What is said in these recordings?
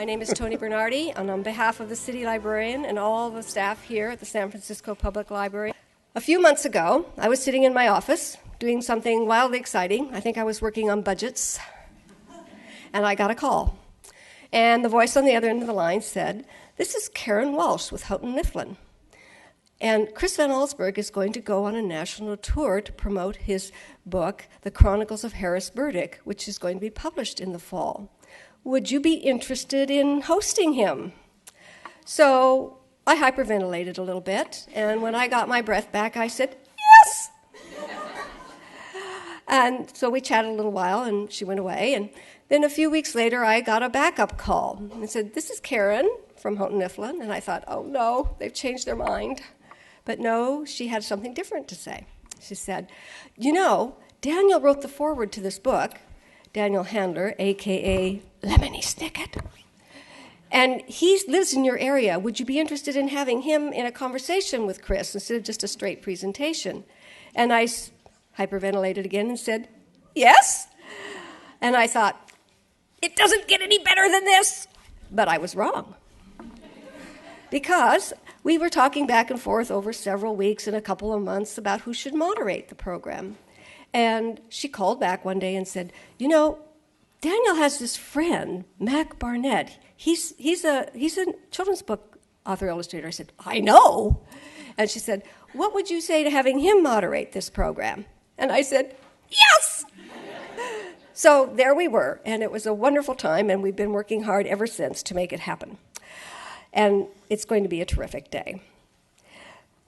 My name is Tony Bernardi, and on behalf of the city librarian and all the staff here at the San Francisco Public Library, a few months ago, I was sitting in my office doing something wildly exciting. I think I was working on budgets, and I got a call. And the voice on the other end of the line said, "This is Karen Walsh with Houghton Mifflin. And Chris Van Allsburg is going to go on a national tour to promote his book, The Chronicles of Harris Burdick, which is going to be published in the fall. Would you be interested in hosting him?" So I hyperventilated a little bit, and when I got my breath back, I said, "Yes!" And so we chatted a little while, and she went away. And then a few weeks later, I got a backup call and said, "This is Karen from Houghton Mifflin." And I thought, oh no, they've changed their mind. But no, she had something different to say. She said, "You know, Daniel wrote the foreword to this book, Daniel Handler, a.k.a. Lemony Snicket. And he lives in your area. Would you be interested in having him in a conversation with Chris instead of just a straight presentation?" And I hyperventilated again and said, "Yes." And I thought, it doesn't get any better than this. But I was wrong. Because we were talking back and forth over several weeks and a couple of months about who should moderate the program. And she called back one day and said, "You know, Daniel has this friend, Mac Barnett. He's a children's book author illustrator." I said, "I know." And she said, "What would you say to having him moderate this program?" And I said, "Yes!" So there we were, and it was a wonderful time, and we've been working hard ever since to make it happen. And it's going to be a terrific day.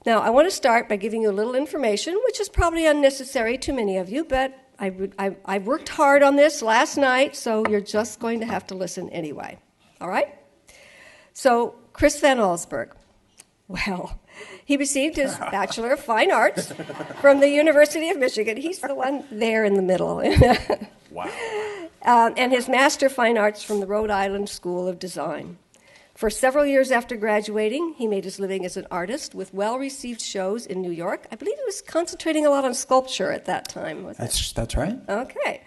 Now, I want to start by giving you a little information, which is probably unnecessary to many of you, but I worked hard on this last night, so you're just going to have to listen anyway. All right? So, Chris Van Allsburg. Well, he received his Bachelor of Fine Arts from the University of Michigan. He's the one there in the middle. Wow. And his Master of Fine Arts from the Rhode Island School of Design. For several years after graduating, he made his living as an artist with well-received shows in New York. I believe he was concentrating a lot on sculpture at that time. That's right. Okay.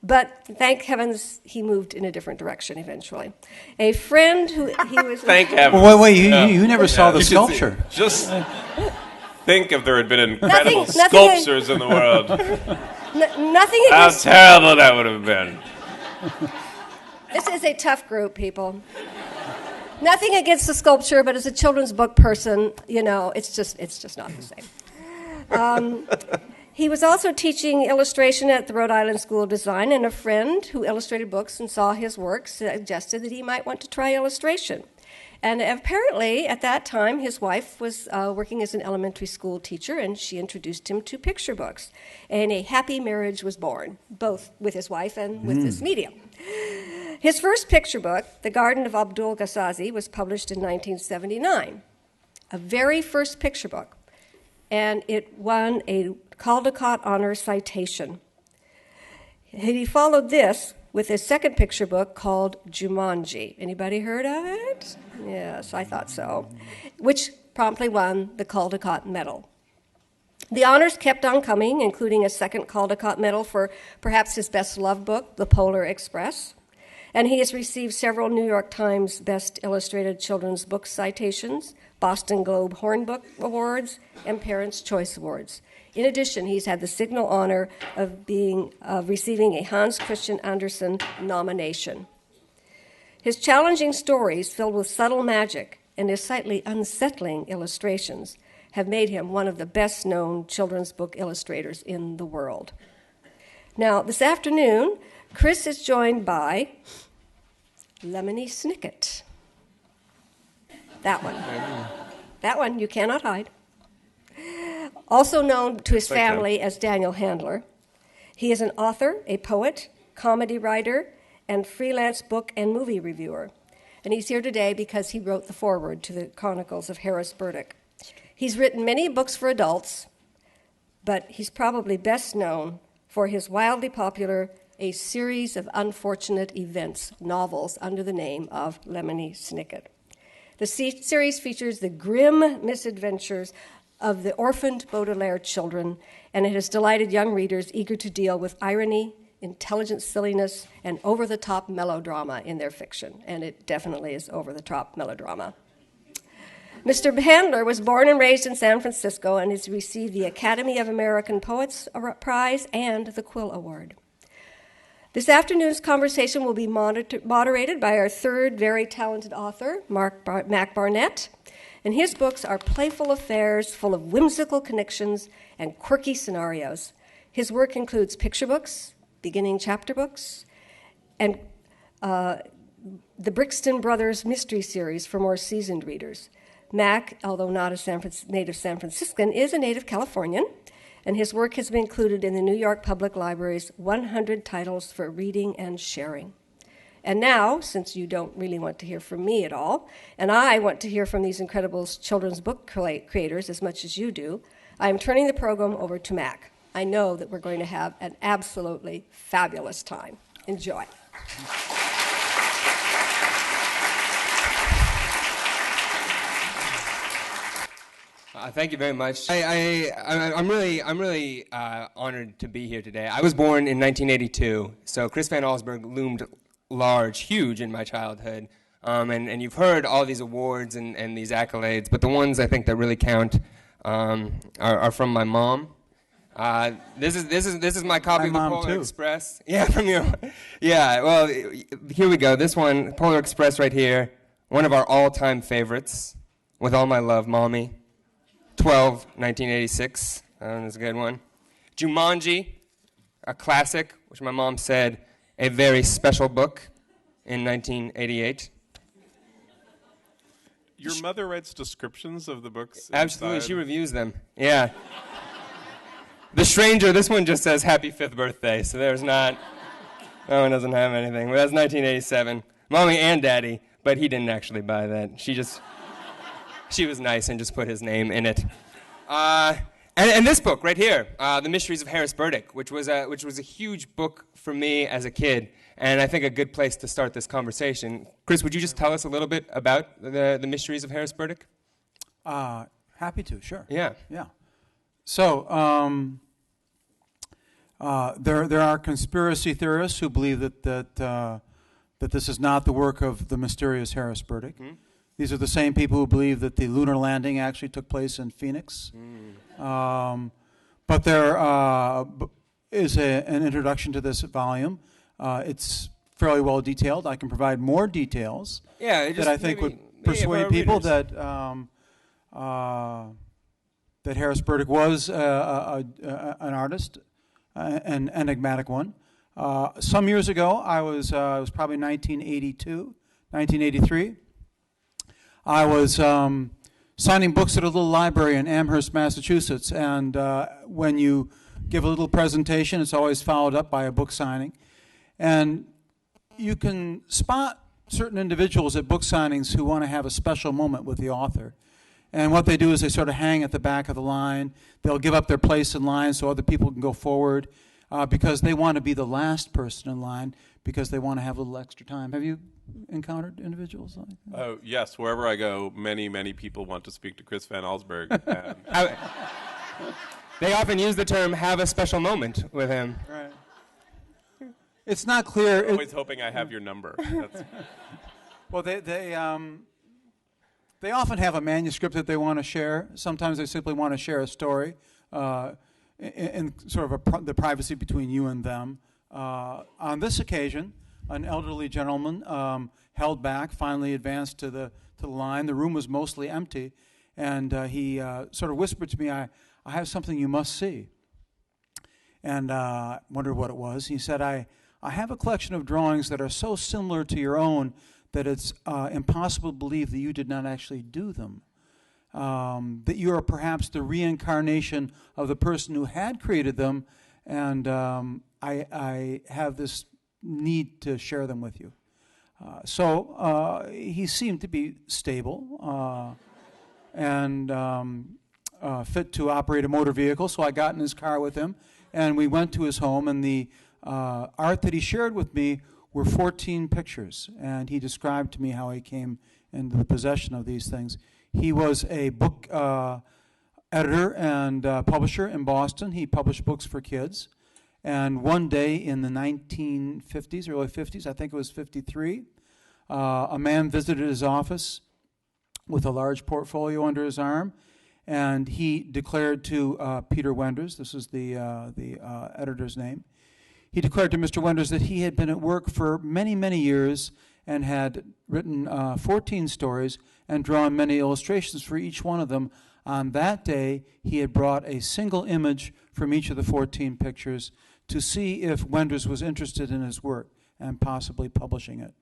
But thank heavens he moved in a different direction eventually. A friend who he was... Thank heavens. Well, wait, you never saw the sculpture. Just think if there had been incredible sculptures in the world. Nothing How against... terrible that would have been. This is a tough group, people. Nothing against the sculpture, but as a children's book person, you know, it's just not the same. He was also teaching illustration at the Rhode Island School of Design, and a friend who illustrated books and saw his work suggested that he might want to try illustration. And apparently, at that time, his wife was working as an elementary school teacher, and she introduced him to picture books. And a happy marriage was born, both with his wife and with this medium. His first picture book, The Garden of Abdul Ghazazi, was published in 1979, a very first picture book, and it won a Caldecott Honor Citation. He followed this with his second picture book called Jumanji. Anybody heard of it? Yes, I thought so, which promptly won the Caldecott Medal. The honors kept on coming, including a second Caldecott Medal for perhaps his best-loved book, The Polar Express. And he has received several New York Times Best Illustrated Children's Book citations, Boston Globe Horn Book Awards, and Parents' Choice Awards. In addition, he's had the signal honor of receiving a Hans Christian Andersen nomination. His challenging stories, filled with subtle magic and his slightly unsettling illustrations, have made him one of the best-known children's book illustrators in the world. Now, this afternoon, Chris is joined by Lemony Snicket. That one. That one you cannot hide. Also known to his family as Daniel Handler. He is an author, a poet, comedy writer, and freelance book and movie reviewer. And he's here today because he wrote the foreword to the Chronicles of Harris Burdick. He's written many books for adults, but he's probably best known for his wildly popular A Series of Unfortunate Events novels under the name of Lemony Snicket. The series features the grim misadventures of the orphaned Baudelaire children, and it has delighted young readers eager to deal with irony, intelligent silliness, and over-the-top melodrama in their fiction. And it definitely is over-the-top melodrama. Mr. Handler was born and raised in San Francisco and has received the Academy of American Poets Prize and the Quill Award. This afternoon's conversation will be moderated by our third very talented author, Mac Barnett, and his books are playful affairs full of whimsical connections and quirky scenarios. His work includes picture books, beginning chapter books, and the Brixton Brothers Mystery Series for more seasoned readers. Mac, although not a native San Franciscan, is a native Californian, and his work has been included in the New York Public Library's 100 Titles for Reading and Sharing. And now, since you don't really want to hear from me at all, and I want to hear from these incredible children's book creators as much as you do, I am turning the program over to Mac. I know that we're going to have an absolutely fabulous time. Enjoy. Thank you very much. I'm really honored to be here today. I was born in 1982, so Chris Van Allsburg loomed large, huge in my childhood. And you've heard all these awards and these accolades, but the ones I think that really count are from my mom. This is my copy of the Polar Express. Yeah, from your. Yeah, well, here we go. This one, Polar Express, right here. One of our all-time favorites. With all my love, Mommy. 1986. That's a good one. Jumanji, a classic, which my mom said, a very special book in 1988. Your mother writes descriptions of the books? Absolutely, she reviews them. Yeah. The Stranger, this one just says happy 5th birthday, so there's not, that one doesn't have anything. But that's 1987. Mommy and Daddy, but he didn't actually buy that. She was nice and just put his name in it. And this book right here, The Mysteries of Harris Burdick, which was a huge book for me as a kid, and I think a good place to start this conversation. Chris, would you just tell us a little bit about the Mysteries of Harris Burdick? Happy to, sure. Yeah. Yeah. So there are conspiracy theorists who believe that this is not the work of the mysterious Harris Burdick. Mm-hmm. These are the same people who believe that the lunar landing actually took place in Phoenix. But there is an introduction to this volume. It's fairly well detailed. I can provide more details that I think would persuade people that that Harris Burdick was an artist, an enigmatic one. Some years ago, it was probably 1983. I was signing books at a little library in Amherst, Massachusetts, and when you give a little presentation, it's always followed up by a book signing. And you can spot certain individuals at book signings who want to have a special moment with the author. And what they do is they sort of hang at the back of the line. They'll give up their place in line so other people can go forward because they want to be the last person in line because they want to have a little extra time. Have you encountered individuals like that? Oh, yes. Wherever I go, many, many people want to speak to Chris Van Allsburg. They often use the term "have a special moment" with him. Right. It's not clear. I'm always hoping I have your number. Well, they often have a manuscript that they want to share. Sometimes they simply want to share a story in sort of the privacy between you and them. On this occasion, an elderly gentleman held back, finally advanced to the line. The room was mostly empty, and he sort of whispered to me, I have something you must see. And I wondered what it was. He said, I have a collection of drawings that are so similar to your own that it's impossible to believe that you did not actually do them. That you are perhaps the reincarnation of the person who had created them, and I have this need to share them with you. So he seemed to be stable and fit to operate a motor vehicle, so I got in his car with him, and we went to his home, and the art that he shared with me were 14 pictures, and he described to me how he came into the possession of these things. He was a book editor and publisher in Boston. He published books for kids, And one day in the 1950s, early 50s, I think it was 53, a man visited his office with a large portfolio under his arm, and he declared to Peter Wenders, this is the editor's name, he declared to Mr. Wenders that he had been at work for many, many years and had written 14 stories and drawn many illustrations for each one of them. On that day, he had brought a single image from each of the 14 pictures to see if Wenders was interested in his work and possibly publishing it.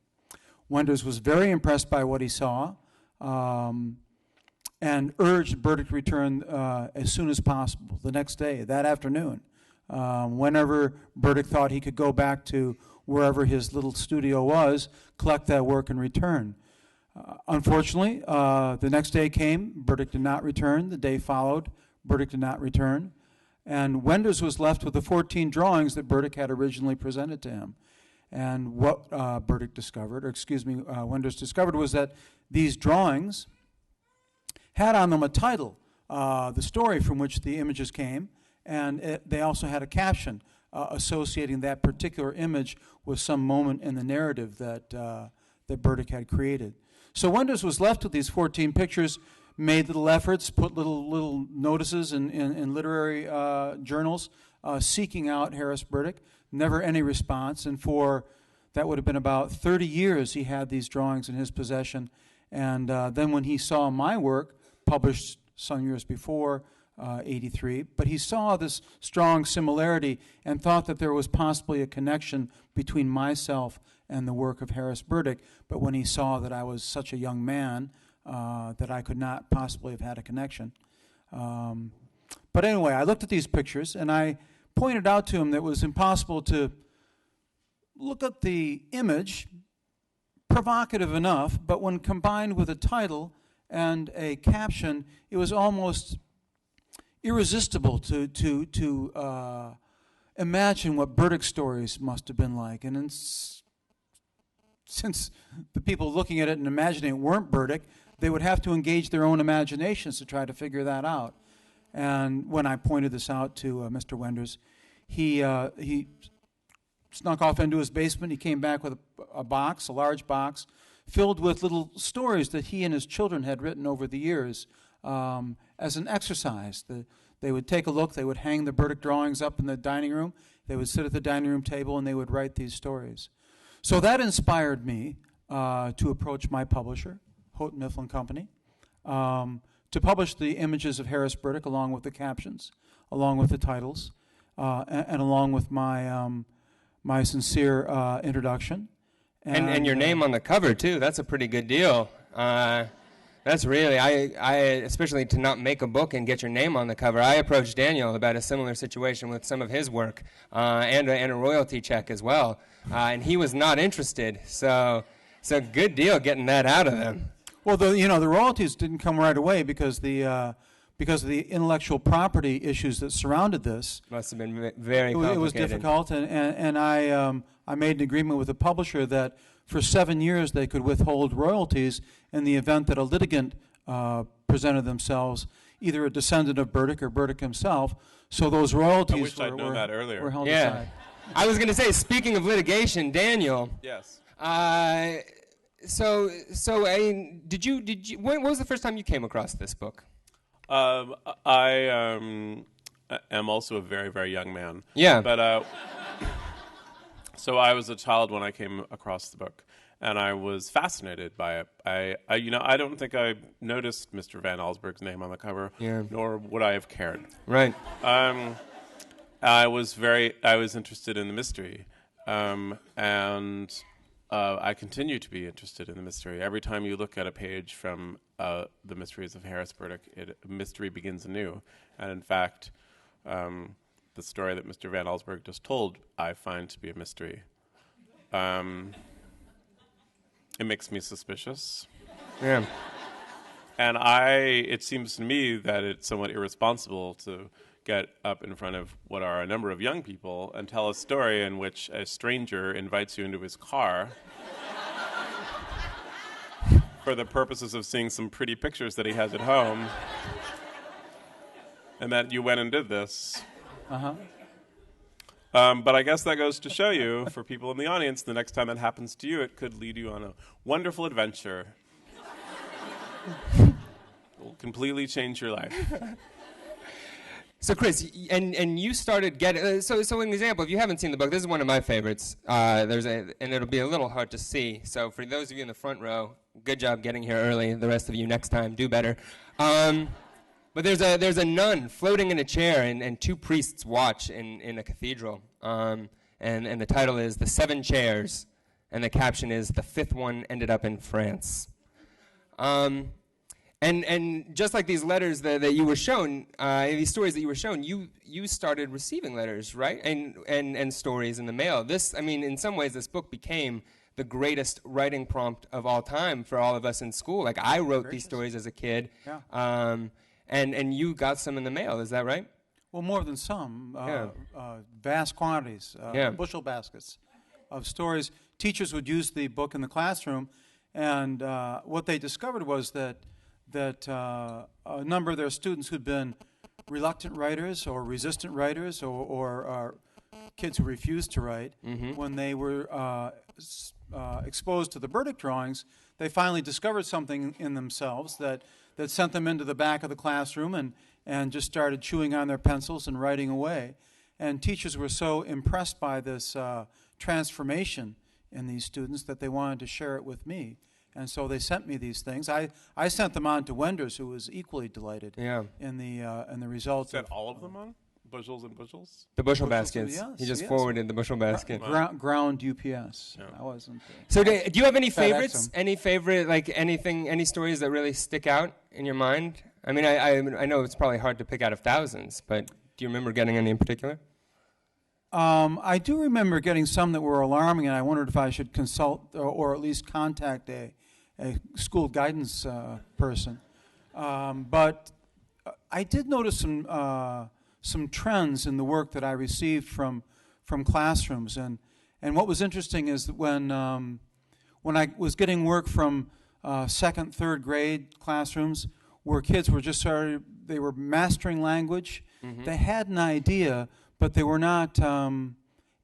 Wenders was very impressed by what he saw and urged Burdick to return as soon as possible, the next day, that afternoon. Whenever Burdick thought he could go back to wherever his little studio was, collect that work and return. Unfortunately, the next day came, Burdick did not return. The day followed, Burdick did not return. And Wenders was left with the 14 drawings that Burdick had originally presented to him. And what Wenders discovered was that these drawings had on them a title, the story from which the images came, and they also had a caption associating that particular image with some moment in the narrative that Burdick had created. So Wenders was left with these 14 pictures, made little efforts, put little notices in literary journals seeking out Harris Burdick. Never any response, and for that would have been about 30 years he had these drawings in his possession. And then when he saw my work, published some years before, 83, but he saw this strong similarity and thought that there was possibly a connection between myself and the work of Harris Burdick. But when he saw that I was such a young man, that I could not possibly have had a connection. But anyway, I looked at these pictures and I pointed out to him that it was impossible to look at the image, provocative enough, but when combined with a title and a caption, it was almost irresistible to imagine what Burdick's stories must have been like. And since the people looking at it and imagining it weren't Burdick, they would have to engage their own imaginations to try to figure that out. And when I pointed this out to Mr. Wenders, he snuck off into his basement. He came back with a large box, filled with little stories that he and his children had written over the years as an exercise. They would take a look. They would hang the Burdick drawings up in the dining room. They would sit at the dining room table, and they would write these stories. So that inspired me to approach my publisher, Houghton Mifflin Company, to publish the images of Harris Burdick along with the captions, along with the titles, and along with my my sincere introduction. And your name on the cover, too. That's a pretty good deal. That's really, I especially to not make a book and get your name on the cover. I approached Daniel about a similar situation with some of his work and a royalty check as well. And he was not interested. So it's a good deal getting that out of him. Well, the royalties didn't come right away because of the intellectual property issues that surrounded this. Must have been very complicated. It was difficult, and I made an agreement with the publisher that for 7 years they could withhold royalties in the event that a litigant presented themselves, either a descendant of Burdick or Burdick himself. So those royalties I wish I'd known that earlier. were held aside. I was going to say, speaking of litigation, Daniel. Yes. Did you? When was the first time you came across this book? I am also a very, very young man. Yeah. But so I was a child when I came across the book, and I was fascinated by it. I don't think I noticed Mr. Van Allsburg's name on the cover, nor would I have cared. Right. I was interested in the mystery, and I continue to be interested in the mystery. Every time you look at a page from The Mysteries of Harris Burdick, mystery begins anew. And in fact, the story that Mr. Van Allsburg just told, I find to be a mystery. It makes me suspicious. Yeah. And it seems to me that it's somewhat irresponsible to get up in front of what are a number of young people and tell a story in which a stranger invites you into his car for the purposes of seeing some pretty pictures that he has at home, and that you went and did this. But I guess that goes to show you, for people in the audience, the next time that happens to you, it could lead you on a wonderful adventure. It will completely change your life. So Chris, and you started getting, so an example, if you haven't seen the book, this is one of my favorites. And it'll be a little hard to see. So for those of you in the front row, good job getting here early. The rest of you next time, do better. But there's a nun floating in a chair, and two priests watch in a cathedral. And the title is The Seven Chairs, and the caption is The Fifth One Ended Up in France. And just like these letters that you were shown, these stories that you were shown, you started receiving letters, right? And stories in the mail. This, I mean, in some ways, this book became the greatest writing prompt of all time for all of us in school. Like, I wrote these stories as a kid. Yeah. And you got some in the mail, is that right? Well, more than some. Vast quantities, bushel baskets of stories. Teachers would use the book in the classroom, and what they discovered was that a number of their students who'd been reluctant writers or resistant writers or kids who refused to write, when they were exposed to the Burdick drawings, they finally discovered something in themselves that sent them into the back of the classroom and just started chewing on their pencils and writing away. And teachers were so impressed by this transformation in these students that they wanted to share it with me. And so they sent me these things. I sent them on to Wenders, who was equally delighted in the results. Is that all of them on? Bushels and bushels? The bushel baskets. Yes, He just forwarded the bushel basket. Ground UPS. Yeah. I wasn't. So do you have any FedEx favorites? them. Any favorite, like any stories that really stick out in your mind? I mean, I know it's probably hard to pick out of thousands, but do you remember getting any in particular? I do remember getting some that were alarming, and I wondered if I should consult or at least contact a school guidance person. But I did notice some trends in the work that I received from classrooms, and what was interesting is that when I was getting work from second, third grade classrooms where kids were they were mastering language, they had an idea, but they were not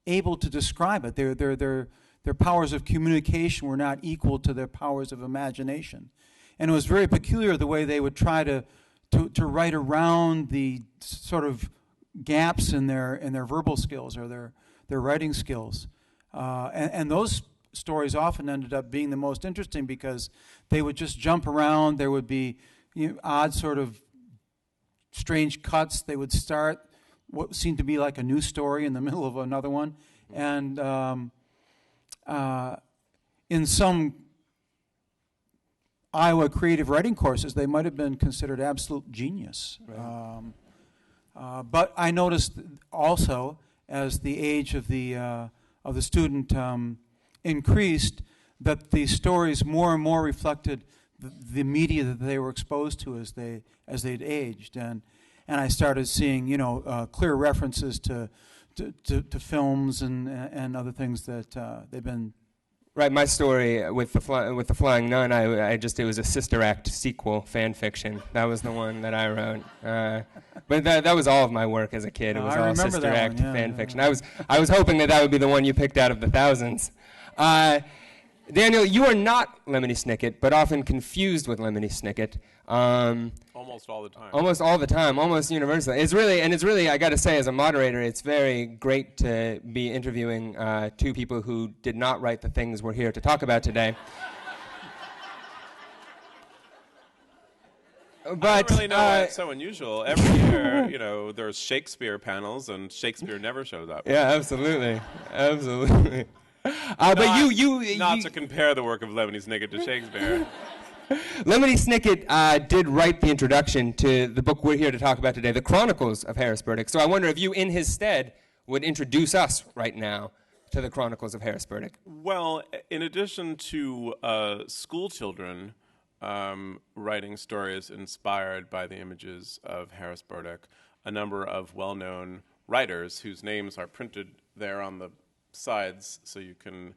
able to describe it. Their powers of communication were not equal to their powers of imagination, and it was very peculiar the way they would try to write around the sort of gaps in their verbal skills or their writing skills, and those stories often ended up being the most interesting because they would just jump around. There would be odd sort of strange cuts. They would start what seemed to be like a new story in the middle of another one, and in some Iowa creative writing courses, they might have been considered absolute genius. Right. But I noticed also, as the age of the student increased, that the stories more and more reflected the media that they were exposed to as they'd aged, and I started seeing clear references to films and other things that they've been. Right, my story with the Flying Nun, it was a Sister Act sequel fan fiction. That was the one that I wrote. But that was all of my work as a kid. It was all Sister Act fan fiction. I was hoping that would be the one you picked out of the thousands. Daniel, you are not Lemony Snicket, but often confused with Lemony Snicket. Almost all the time. Almost all the time, almost universally. It's really, I got to say, as a moderator, it's very great to be interviewing two people who did not write the things we're here to talk about today. But I don't really know why it's so unusual. Every year, there's Shakespeare panels, and Shakespeare never shows up. Yeah, absolutely. But you not to compare the work of Lemony Snicket to Shakespeare. Lemony Snicket did write the introduction to the book we're here to talk about today, The Chronicles of Harris Burdick. So I wonder if you, in his stead, would introduce us right now to The Chronicles of Harris Burdick. Well, in addition to school children writing stories inspired by the images of Harris Burdick, a number of well-known writers whose names are printed there on the sides, so you can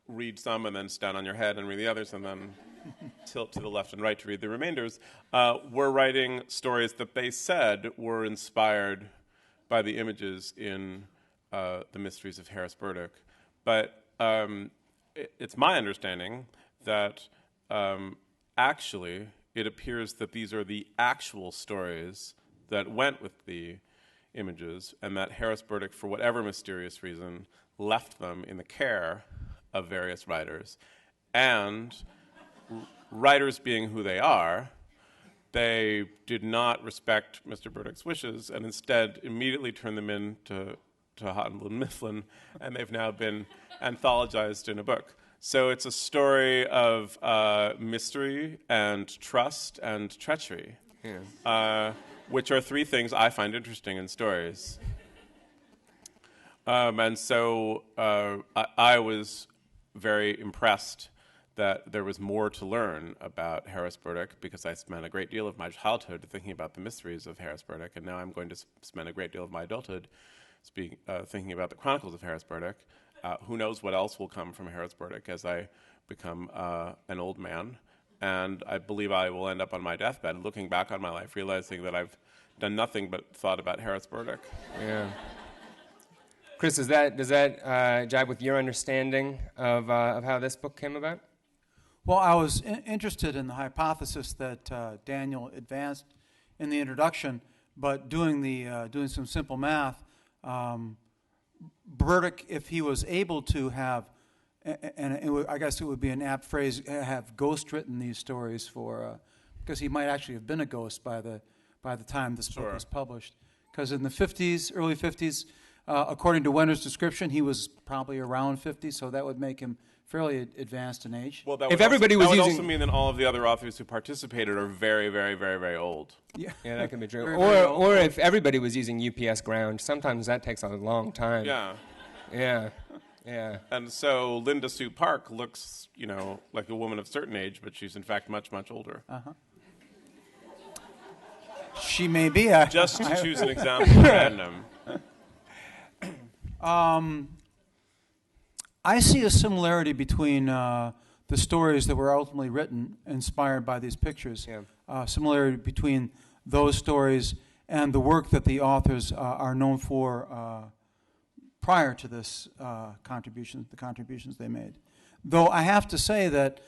read some and then stand on your head and read the others and then tilt to the left and right to read the remainders, were writing stories that they said were inspired by the images in the mysteries of Harris Burdick. But it's my understanding that actually it appears that these are the actual stories that went with the images, and that Harris Burdick, for whatever mysterious reason, left them in the care of various writers. And writers being who they are, they did not respect Mr. Burdick's wishes and instead immediately turned them in to Houghton Mifflin, and they've now been anthologized in a book. So it's a story of mystery and trust and treachery, which are three things I find interesting in stories. And so I was very impressed that there was more to learn about Harris Burdick, because I spent a great deal of my childhood thinking about the mysteries of Harris Burdick, and now I'm going to spend a great deal of my adulthood thinking about the Chronicles of Harris Burdick. Who knows what else will come from Harris Burdick as I become an old man. And I believe I will end up on my deathbed looking back on my life, realizing that I've done nothing but thought about Harris Burdick. Yeah. Chris, does that jibe with your understanding of how this book came about? Well, I was interested in the hypothesis that Daniel advanced in the introduction, but doing some simple math, Burdick, if he was able to have, and I guess it would be an apt phrase, have ghost-written these stories because he might actually have been a ghost by the time this book was published. Because in the 50s, early 50s, according to Wenner's description, he was probably around 50, so that would make him fairly advanced in age. Well, that if would everybody also, was that would using, also mean that all of the other authors who participated are very, very, very, very old. Yeah, that can be true. Very, very old. Or if everybody was using UPS ground, sometimes that takes a long time. Yeah. Yeah. And so Linda Sue Park looks, like a woman of certain age, but she's in fact much, much older. Uh-huh. She may be Just to choose an example at random. I see a similarity between the stories that were ultimately written, inspired by these pictures. Yeah. Similarity between those stories and the work that the authors are known for prior to this the contributions they made. Though I have to say that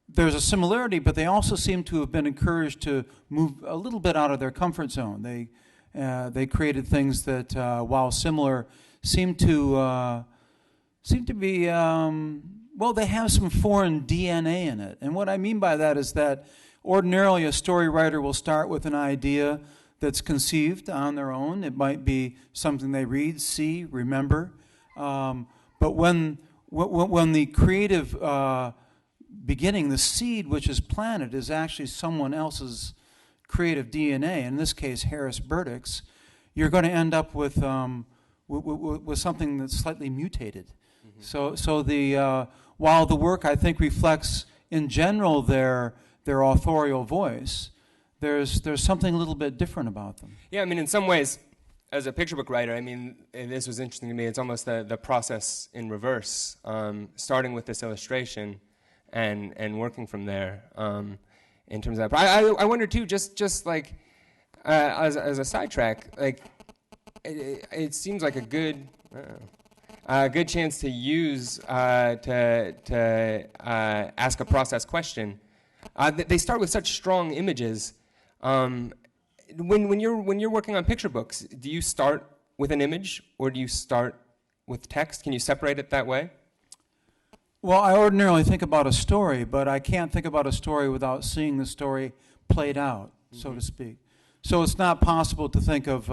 there's a similarity, but they also seem to have been encouraged to move a little bit out of their comfort zone. They created things that, while similar, seem to be, they have some foreign DNA in it. And what I mean by that is that ordinarily a story writer will start with an idea that's conceived on their own. It might be something they read, see, remember. But when the creative beginning, the seed which is planted, is actually someone else's creative DNA, in this case Harris Burdick's, you're going to end up with something that's slightly mutated. Mm-hmm. So while the work, I think, reflects in general their authorial voice, there's something a little bit different about them. Yeah, I mean, in some ways, as a picture book writer, I mean, and this was interesting to me, it's almost the process in reverse, starting with this illustration and working from there. In terms of that, but I wonder too, just like as a sidetrack, like it seems like a good chance to use to ask a process question. They start with such strong images. When you're working on picture books, do you start with an image or do you start with text? Can you separate it that way? Well, I ordinarily think about a story, but I can't think about a story without seeing the story played out, so to speak. So it's not possible to think of,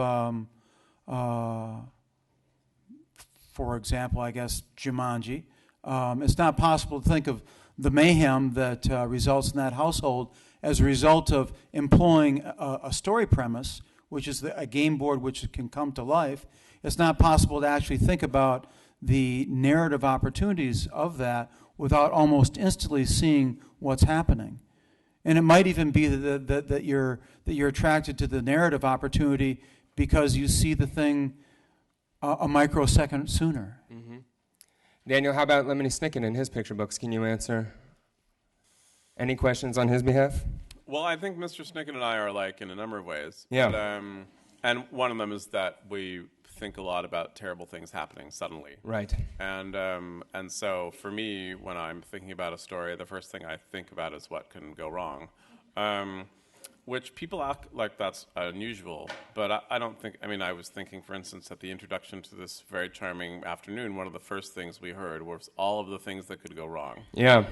for example, I guess, Jumanji. It's not possible to think of the mayhem that results in that household as a result of employing a story premise, which is a game board which can come to life. It's not possible to actually think about the narrative opportunities of that without almost instantly seeing what's happening. And it might even be that you're attracted to the narrative opportunity because you see the thing a microsecond sooner. Mm-hmm. Daniel, how about Lemony Snicket and his picture books? Can you answer any questions on his behalf? Well, I think Mr. Snicket and I are alike in a number of ways. Yeah. But, and one of them is that we think a lot about terrible things happening suddenly. Right. And so for me, when I'm thinking about a story, the first thing I think about is what can go wrong. Which people act like that's unusual, but I don't think, I mean, I was thinking, for instance, at the introduction to this very charming afternoon, one of the first things we heard was all of the things that could go wrong. Yeah.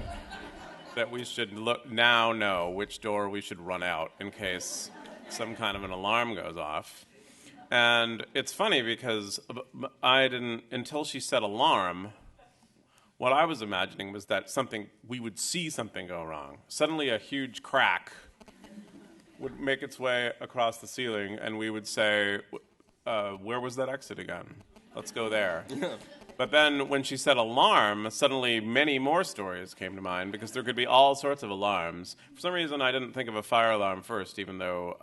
That we should know which door we should run out in case some kind of an alarm goes off. And it's funny because I didn't, until she said alarm, what I was imagining was that we would see something go wrong. Suddenly a huge crack would make its way across the ceiling, and we would say, where was that exit again? Let's go there. Yeah. But then when she said alarm, suddenly many more stories came to mind, because there could be all sorts of alarms. For some reason, I didn't think of a fire alarm first, even though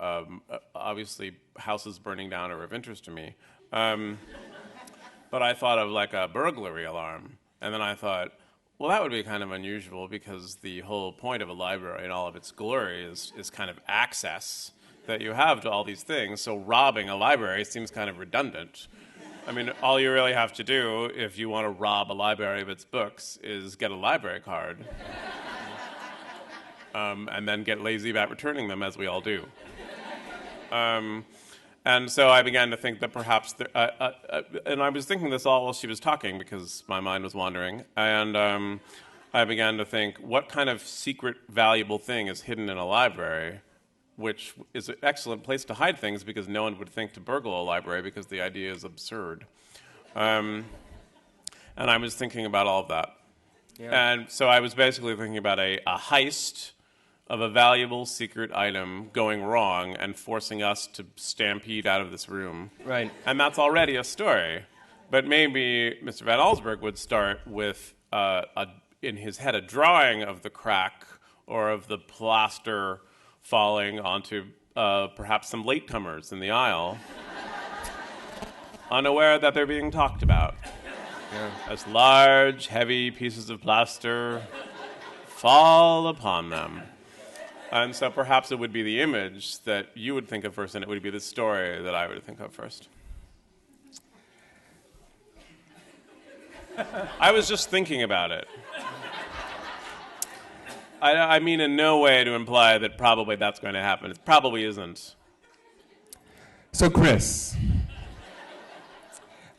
obviously houses burning down are of interest to me. But I thought of like a burglary alarm. And then I thought, well, that would be kind of unusual, because the whole point of a library and all of its glory is kind of access that you have to all these things. So robbing a library seems kind of redundant. I mean, all you really have to do if you want to rob a library of its books is get a library card. And then get lazy about returning them, as we all do. And so I began to think that perhaps, and I was thinking this all while she was talking because my mind was wandering, and I began to think, what kind of secret, valuable thing is hidden in a library, which is an excellent place to hide things because no one would think to burgle a library because the idea is absurd. And I was thinking about all of that. Yeah. And so I was basically thinking about a heist of a valuable secret item going wrong and forcing us to stampede out of this room. Right. And that's already a story. But maybe Mr. Van Allsburg would start with, in his head, a drawing of the crack or of the plaster falling onto perhaps some latecomers in the aisle, unaware that they're being talked about. Yeah. As large, heavy pieces of plaster fall upon them. And so perhaps it would be the image that you would think of first, and it would be the story that I would think of first. I was just thinking about it. I mean in no way to imply that probably that's going to happen. It probably isn't. So, Chris,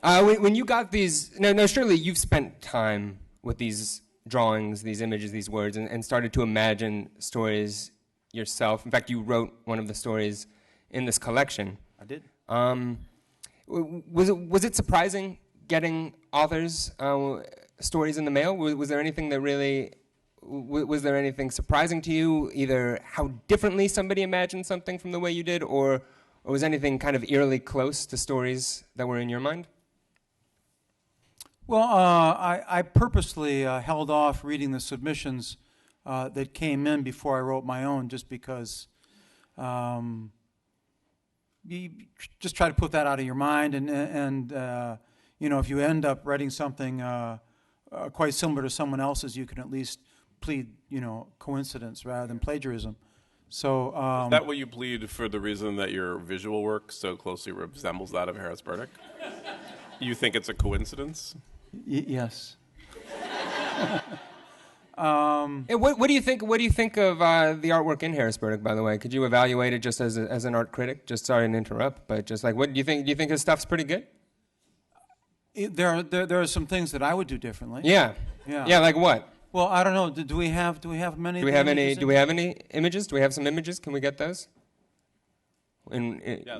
when you got these... No, surely you've spent time with these drawings, these images, these words, and started to imagine stories yourself. In fact, you wrote one of the stories in this collection. I did. Was it surprising getting authors' stories in the mail? Was there anything that really... Was there anything surprising to you, either how differently somebody imagined something from the way you did, or was anything kind of eerily close to stories that were in your mind? Well, I purposely held off reading the submissions that came in before I wrote my own, just because you just try to put that out of your mind, and if you end up writing something quite similar to someone else's, you can at least plead, coincidence rather than plagiarism. So is that what you plead for, the reason that your visual work so closely resembles that of Harris Burdick? You think it's a coincidence? Yes. What do you think? What do you think of the artwork in Harris Burdick? By the way, could you evaluate it just as an art critic? Just sorry to interrupt, but just like, what do you think? Do you think his stuff's pretty good? There are some things that I would do differently. Yeah. Like what? Well, I don't know. Do we have many? Do we have any? Do we have any images? Do we have some images? Can we get those?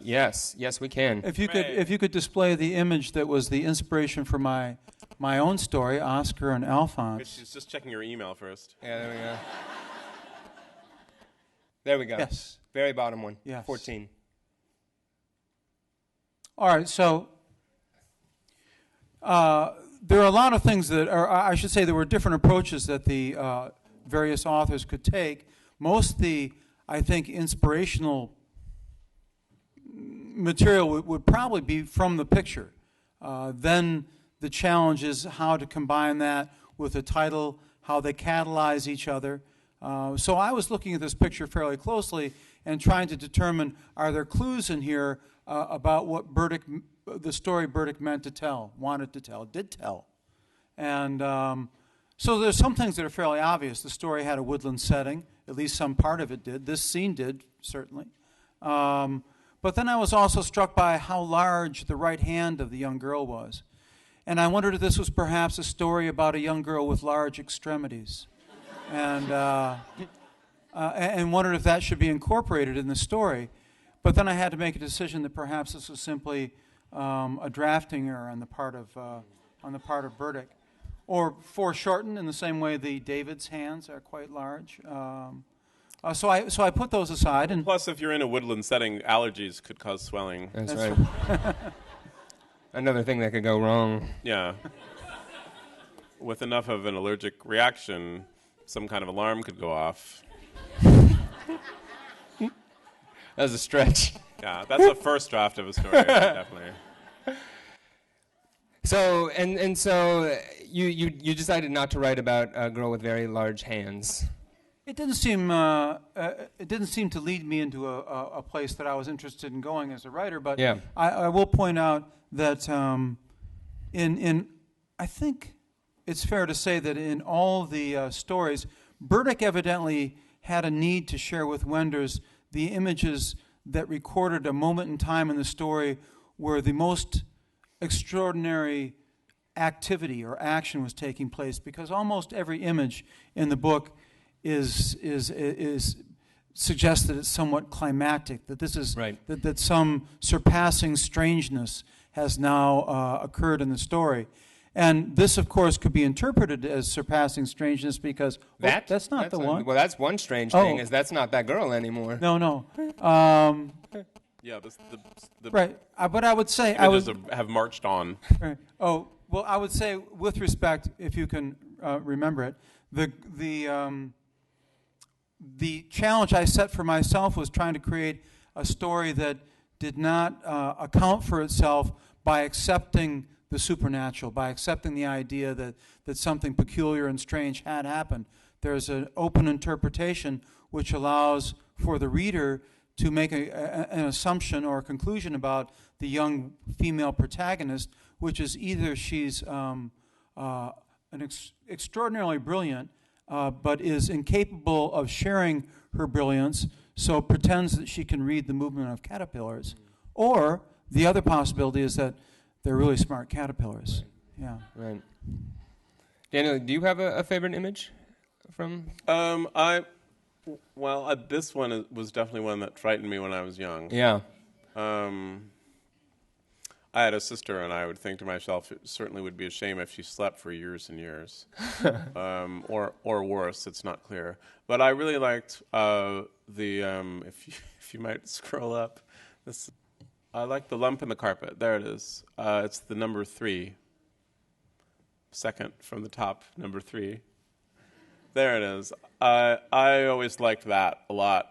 Yes, we can. If you could display the image that was the inspiration for my own story, Oscar and Alphonse. She's just checking your email first. Yeah, there we go. There we go. Yes. Very bottom one. Yes. 14. All right. So there are a lot of things that are. I should say there were different approaches that the various authors could take. Most of the, I think, inspirational material would probably be from the picture. Then the challenge is how to combine that with a title, how they catalyze each other. So I was looking at this picture fairly closely and trying to determine, are there clues in here about what the story Burdick meant to tell, wanted to tell, did tell. And so there's some things that are fairly obvious. The story had a woodland setting, at least some part of it did. This scene did, certainly. But then I was also struck by how large the right hand of the young girl was. And I wondered if this was perhaps a story about a young girl with large extremities. And wondered if that should be incorporated in the story. But then I had to make a decision that perhaps this was simply a drafting error on the part of Burdick. Or foreshortened in the same way the David's hands are quite large. So I put those aside. And plus, if you're in a woodland setting, allergies could cause swelling. That's right. Another thing that could go wrong. Yeah. With enough of an allergic reaction, some kind of alarm could go off. That was a stretch. Yeah, that's the first draft of a story, definitely. So so you decided not to write about a girl with very large hands. it didn't seem to lead me into a place that I was interested in going as a writer. But yeah. I will point out that I think it's fair to say that in all the stories, Burdick evidently had a need to share with Wenders the images that recorded a moment in time in the story where the most extraordinary activity or action was taking place, because almost every image in the book is suggests that it's somewhat climactic, that this is right. that some surpassing strangeness has now occurred in the story. And this, of course, could be interpreted as surpassing strangeness because that's not the one. Well, that's one strange thing, is that's not that girl anymore. No. Yeah, the right. But I would say have marched on. Right. Oh, well, I would say, with respect, if you can remember it, the challenge I set for myself was trying to create a story that did not account for itself by accepting the supernatural, by accepting the idea that something peculiar and strange had happened. There's an open interpretation which allows for the reader to make an assumption or a conclusion about the young female protagonist, which is either she's extraordinarily brilliant, but is incapable of sharing her brilliance, so pretends that she can read the movement of caterpillars. Or the other possibility is that they're really smart caterpillars. Yeah. Right. Daniel, do you have a favorite image from? This one was definitely one that frightened me when I was young. Yeah. I had a sister, and I would think to myself, it certainly would be a shame if she slept for years and years, or worse. It's not clear. But I really liked if you might scroll up, this. I like the lump in the carpet. There it is. It's the number 3. Second from the top, number 3. There it is. I always liked that a lot.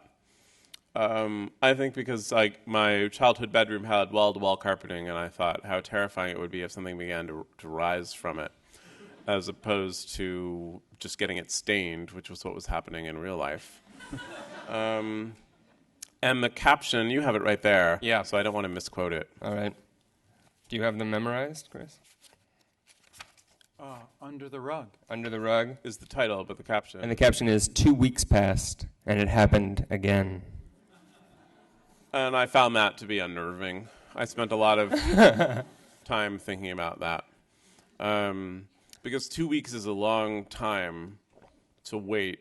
I think because my childhood bedroom had wall-to-wall carpeting, and I thought how terrifying it would be if something began to rise from it, as opposed to just getting it stained, which was what was happening in real life. And the caption, you have it right there. Yeah. So I don't want to misquote it. All right. Do you have them memorized, Chris? Under the Rug. Under the Rug is the title, but the caption. And the caption is 2 weeks passed, and it happened again. And I found that to be unnerving. I spent a lot of time thinking about that. Because 2 weeks is a long time to wait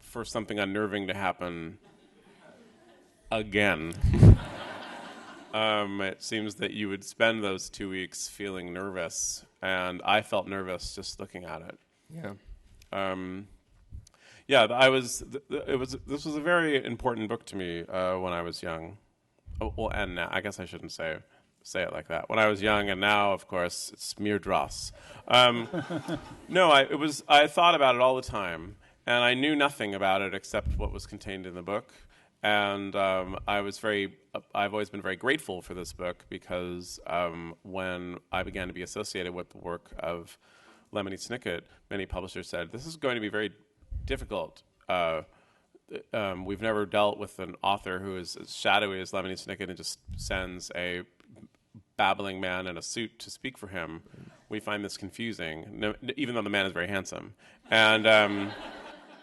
for something unnerving to happen again. It seems that you would spend those 2 weeks feeling nervous, and I felt nervous just looking at it. Yeah. This was a very important book to me when I was young. And now, I guess I shouldn't say it like that. When I was young, and now, of course, it's mere dross. No, I thought about it all the time, and I knew nothing about it except what was contained in the book. And I've always been very grateful for this book because when I began to be associated with the work of Lemony Snicket, many publishers said, this is going to be very difficult. We've never dealt with an author who is as shadowy as Lemony Snicket and just sends a babbling man in a suit to speak for him. We find this confusing, even though the man is very handsome. And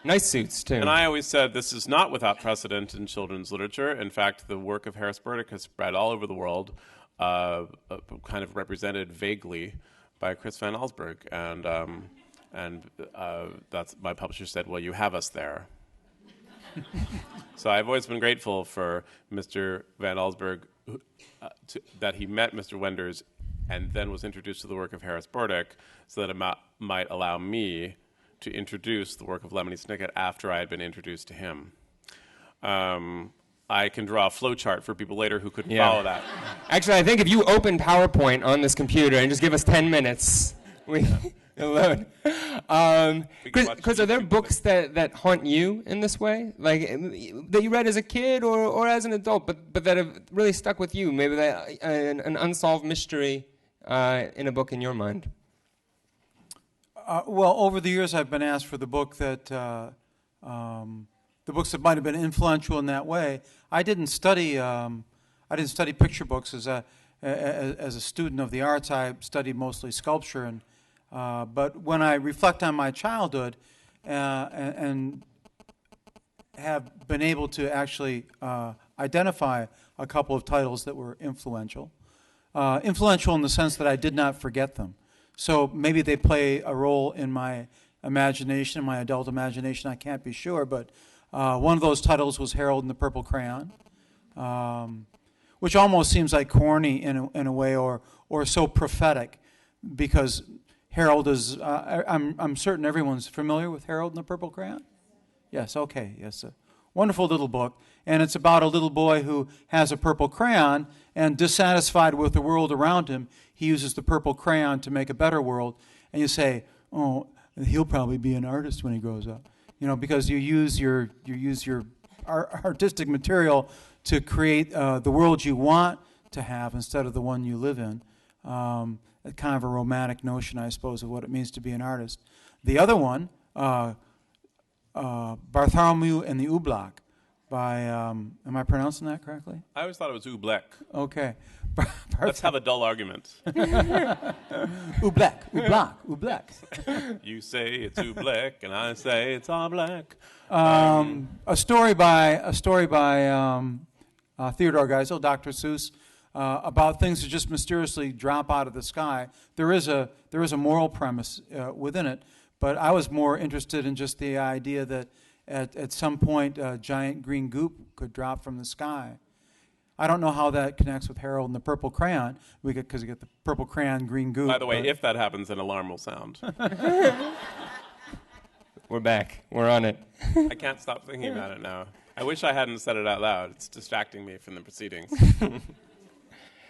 nice suits, too. And I always said this is not without precedent in children's literature. In fact, the work of Harris Burdick has spread all over the world, kind of represented vaguely by Chris Van Allsburg. And that's my publisher said, well, you have us there. So I've always been grateful for Mr. Van Allsburg, that he met Mr. Wenders and then was introduced to the work of Harris Burdick, so that it might allow me to introduce the work of Lemony Snicket after I had been introduced to him. I can draw a flow chart for people later who couldn't follow that. Actually, I think if you open PowerPoint on this computer and just give us 10 minutes, it'll load. Chris, are there books that haunt you in this way, like that you read as a kid or as an adult, but that have really stuck with you? Maybe an unsolved mystery in a book in your mind. Well, over the years, I've been asked for the book that the books that might have been influential in that way. I didn't study picture books as a student of the arts. I studied mostly sculpture, and but when I reflect on my childhood and have been able to actually identify a couple of titles that were influential in the sense that I did not forget them. So maybe they play a role in my imagination, my adult imagination. I can't be sure, but one of those titles was Harold and the Purple Crayon, which almost seems like corny in a way, or so prophetic, because Harold is. I'm certain everyone's familiar with Harold and the Purple Crayon. Yes. Okay. Yes. A wonderful little book, and it's about a little boy who has a purple crayon, and dissatisfied with the world around him, he uses the purple crayon to make a better world. And you say, "Oh, he'll probably be an artist when he grows up," because you use your artistic material to create the world you want to have instead of the one you live in. Kind of a romantic notion, I suppose, of what it means to be an artist. The other one, Bartholomew and the Oblak, by, am I pronouncing that correctly? I always thought it was Oblek. Okay. Let's have a dull argument. Oblak. You say it's Oblek, and I say it's Oblak. A story by Theodore Geisel, Dr. Seuss, about things that just mysteriously drop out of the sky. There is a moral premise within it, but I was more interested in just the idea that at some point a giant green goop could drop from the sky. I don't know how that connects with Harold and the Purple Crayon, because you get the purple crayon, green goop. By the way, if that happens, an alarm will sound. We're back. We're on it. I can't stop thinking about it now. I wish I hadn't said it out loud. It's distracting me from the proceedings.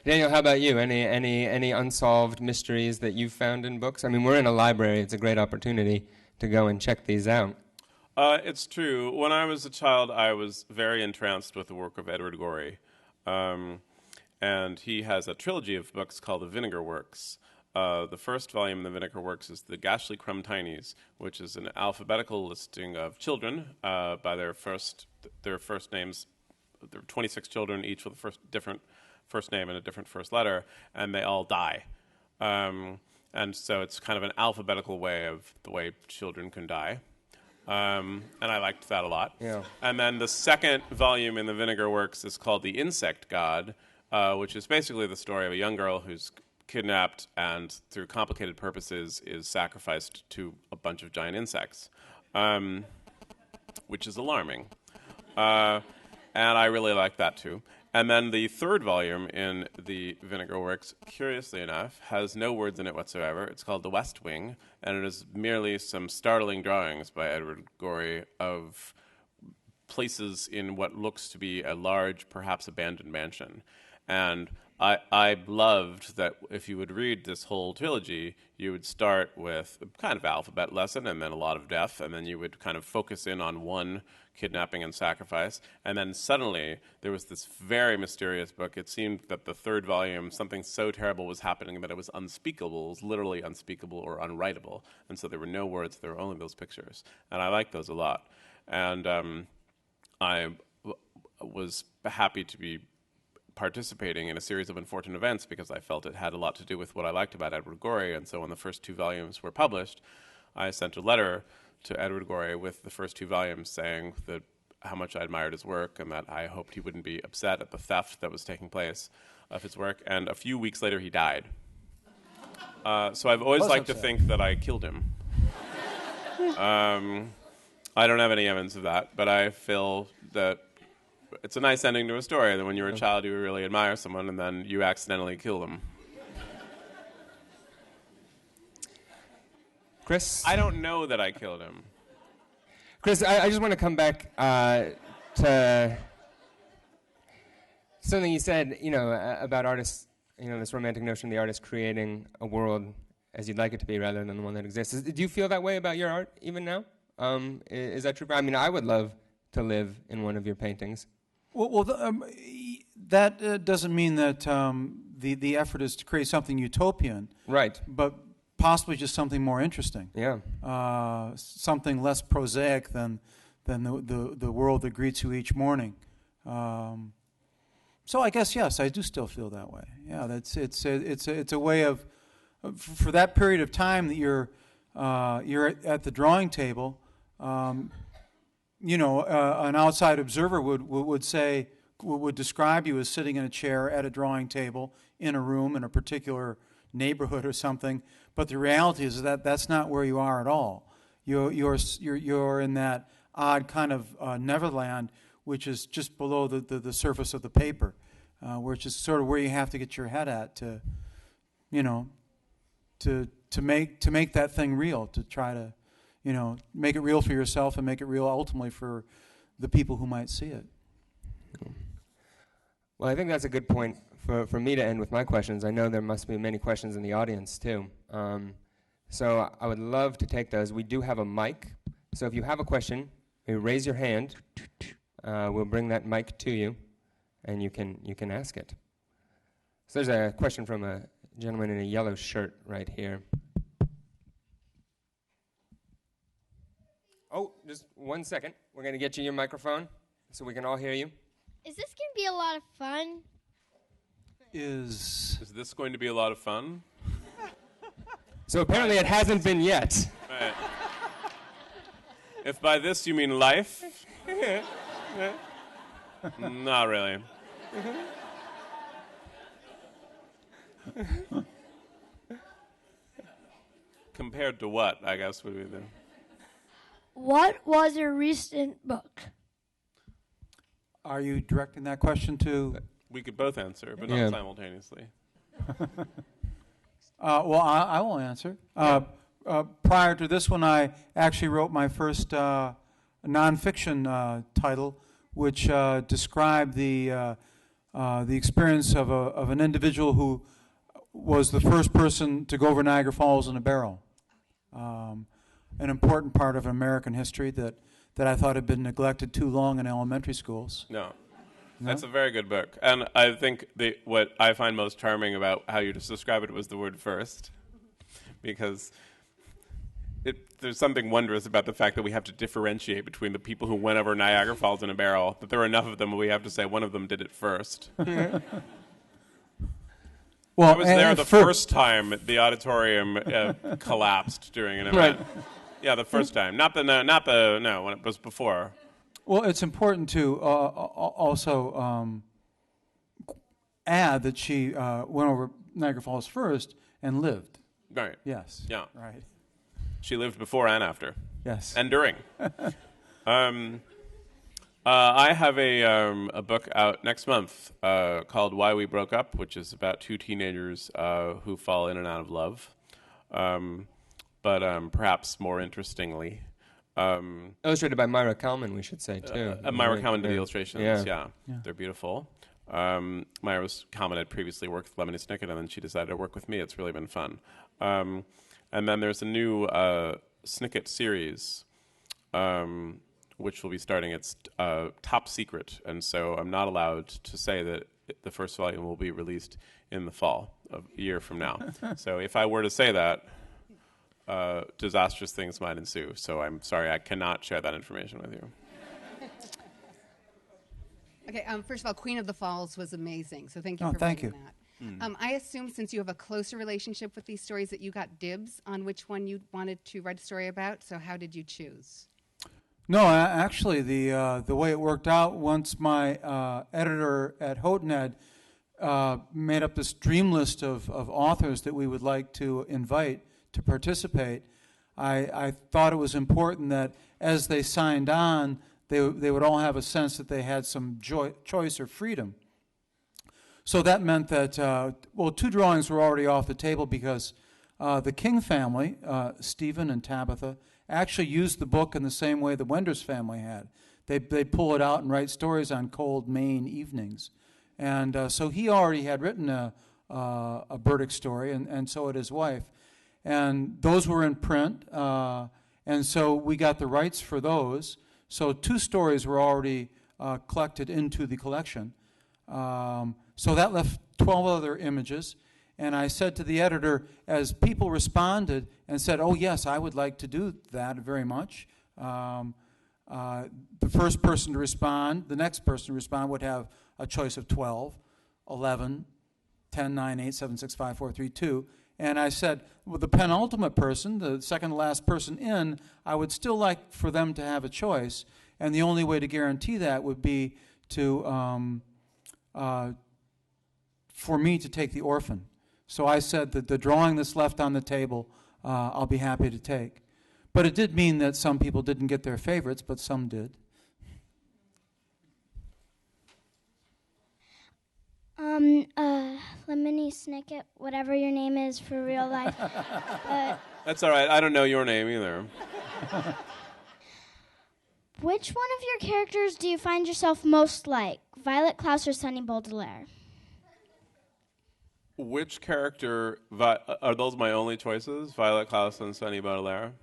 Daniel, how about you? Any unsolved mysteries that you've found in books? I mean, we're in a library. It's a great opportunity to go and check these out. It's true. When I was a child, I was very entranced with the work of Edward Gorey. And he has a trilogy of books called The Vinegar Works. The first volume in The Vinegar Works is The Gashly Crumb Tinies, which is an alphabetical listing of children by their first names. There are 26 children, each with a different first name and a different first letter, and they all die. And so it's kind of an alphabetical way of the way children can die. And I liked that a lot. Yeah. And then the second volume in The Vinegar Works is called The Insect God, which is basically the story of a young girl who's kidnapped and, through complicated purposes, is sacrificed to a bunch of giant insects, which is alarming. And I really like that, too. And then the third volume in The Vinegar Works, curiously enough, has no words in it whatsoever. It's called The West Wing, and it is merely some startling drawings by Edward Gorey of places in what looks to be a large, perhaps abandoned mansion. And I loved that if you would read this whole trilogy, you would start with a kind of alphabet lesson and then a lot of death, and then you would kind of focus in on one kidnapping and sacrifice, and then suddenly there was this very mysterious book. It seemed that the third volume, something so terrible was happening that it was unspeakable. It was literally unspeakable or unwritable, and so there were no words, there were only those pictures, and I liked those a lot. And was happy to be participating in a series of unfortunate events because I felt it had a lot to do with what I liked about Edward Gorey. And so when the first 2 volumes were published, I sent a letter to Edward Gorey with the first 2 volumes saying that how much I admired his work and that I hoped he wouldn't be upset at the theft that was taking place of his work. And a few weeks later, he died. So I've always liked to think that I killed him. I don't have any evidence of that, but I feel that it's a nice ending to a story, that when you were a child you really admire someone and then you accidentally kill them. Chris? I don't know that I killed him. Chris, I just want to come back to something you said, about artists, this romantic notion of the artist creating a world as you'd like it to be rather than the one that exists. Do you feel that way about your art even now? Is that true? I mean, I would love to live in one of your paintings. Well, that doesn't mean that the effort is to create something utopian. Right. But possibly just something more interesting. Yeah. Something less prosaic than the world that greets you each morning. So I guess yes, I do still feel that way. Yeah, it's a way of for that period of time that you're at the drawing table. An outside observer would describe you as sitting in a chair at a drawing table in a room in a particular neighborhood or something. But the reality is that that's not where you are at all. You're in that odd kind of neverland, which is just below the surface of the paper, which is sort of where you have to get your head at to make that thing real, to try to make it real for yourself and make it real ultimately for the people who might see it. Well, I think that's a good point for me to end with my questions. I know there must be many questions in the audience, too. So I would love to take those. We do have a mic. So if you have a question, you raise your hand. We'll bring that mic to you, and you can ask it. So there's a question from a gentleman in a yellow shirt right here. Oh, just 1 second. We're going to get you your microphone so we can all hear you. Is this going to be a lot of fun? Is this going to be a lot of fun? So apparently it hasn't been yet. Right. If by this you mean life, not really. Compared to what, I guess, would be the... What was your recent book? Are you directing that question to... We could both answer, but Yeah. not simultaneously. Well, I will answer. Prior to this one, I actually wrote my first nonfiction title, which described the experience of an individual who was the first person to go over Niagara Falls in a barrel. An important part of American history that I thought had been neglected too long in elementary schools. No. That's a very good book. And I think what I find most charming about how you just described it was the word first. Because there's something wondrous about the fact that we have to differentiate between the people who went over Niagara Falls in a barrel, that there are enough of them we have to say one of them did it first. Well, I was there the first time the auditorium collapsed during an event. Right. Yeah, the first time. Not when it was before. Well, it's important to also add that she went over Niagara Falls first and lived. Right. Yes. Yeah. Right. She lived before and after. Yes. And during. I have a book out next month called Why We Broke Up, which is about 2 teenagers who fall in and out of love. But perhaps more interestingly... Illustrated by Myra Kalman, we should say, too. Myra Kalman did the illustrations, yeah. Yeah. They're beautiful. Myra Kalman had previously worked with Lemony Snicket, and then she decided to work with me. It's really been fun. And then there's a new Snicket series, which will be starting. It's top secret, and so I'm not allowed to say that the first volume will be released in the fall of a year from now. So if I were to say that, disastrous things might ensue. So I'm sorry, I cannot share that information with you. Okay, first of all, Queen of the Falls was amazing, so thank you for thank writing you. that. I assume since you have a closer relationship with these stories that you got dibs on which one you wanted to write a story about, so how did you choose? No, actually, the way it worked out, once my editor at Houghton had made up this dream list of authors that we would like to invite to participate, I thought it was important that as they signed on, they would all have a sense that they had some choice or freedom. So that meant that, two drawings were already off the table because the King family, Stephen and Tabitha, actually used the book in the same way the Wenders family had. They'd pull it out and write stories on cold Maine evenings. And so he already had written a Burdick story, and so had his wife. And those were in print, and so we got the rights for those. So 2 stories were already collected into the collection. So that left 12 other images. And I said to the editor, as people responded and said, oh, yes, I would like to do that very much, the first person to respond, the next person to respond would have a choice of 12, 11, 10, 9, 8, 7, 6, 5, 4, 3, 2. And I said, well, the penultimate person, the second to last person in, I would still like for them to have a choice. And the only way to guarantee that would be to for me to take the orphan. So I said that the drawing that's left on the table, I'll be happy to take. But it did mean that some people didn't get their favorites, but some did. Lemony Snicket, whatever your name is for real life. That's all right. I don't know your name either. Which one of your characters do you find yourself most like? Violet Klaus or Sunny Baudelaire? Which character, are those my only choices? Violet Klaus and Sunny Baudelaire?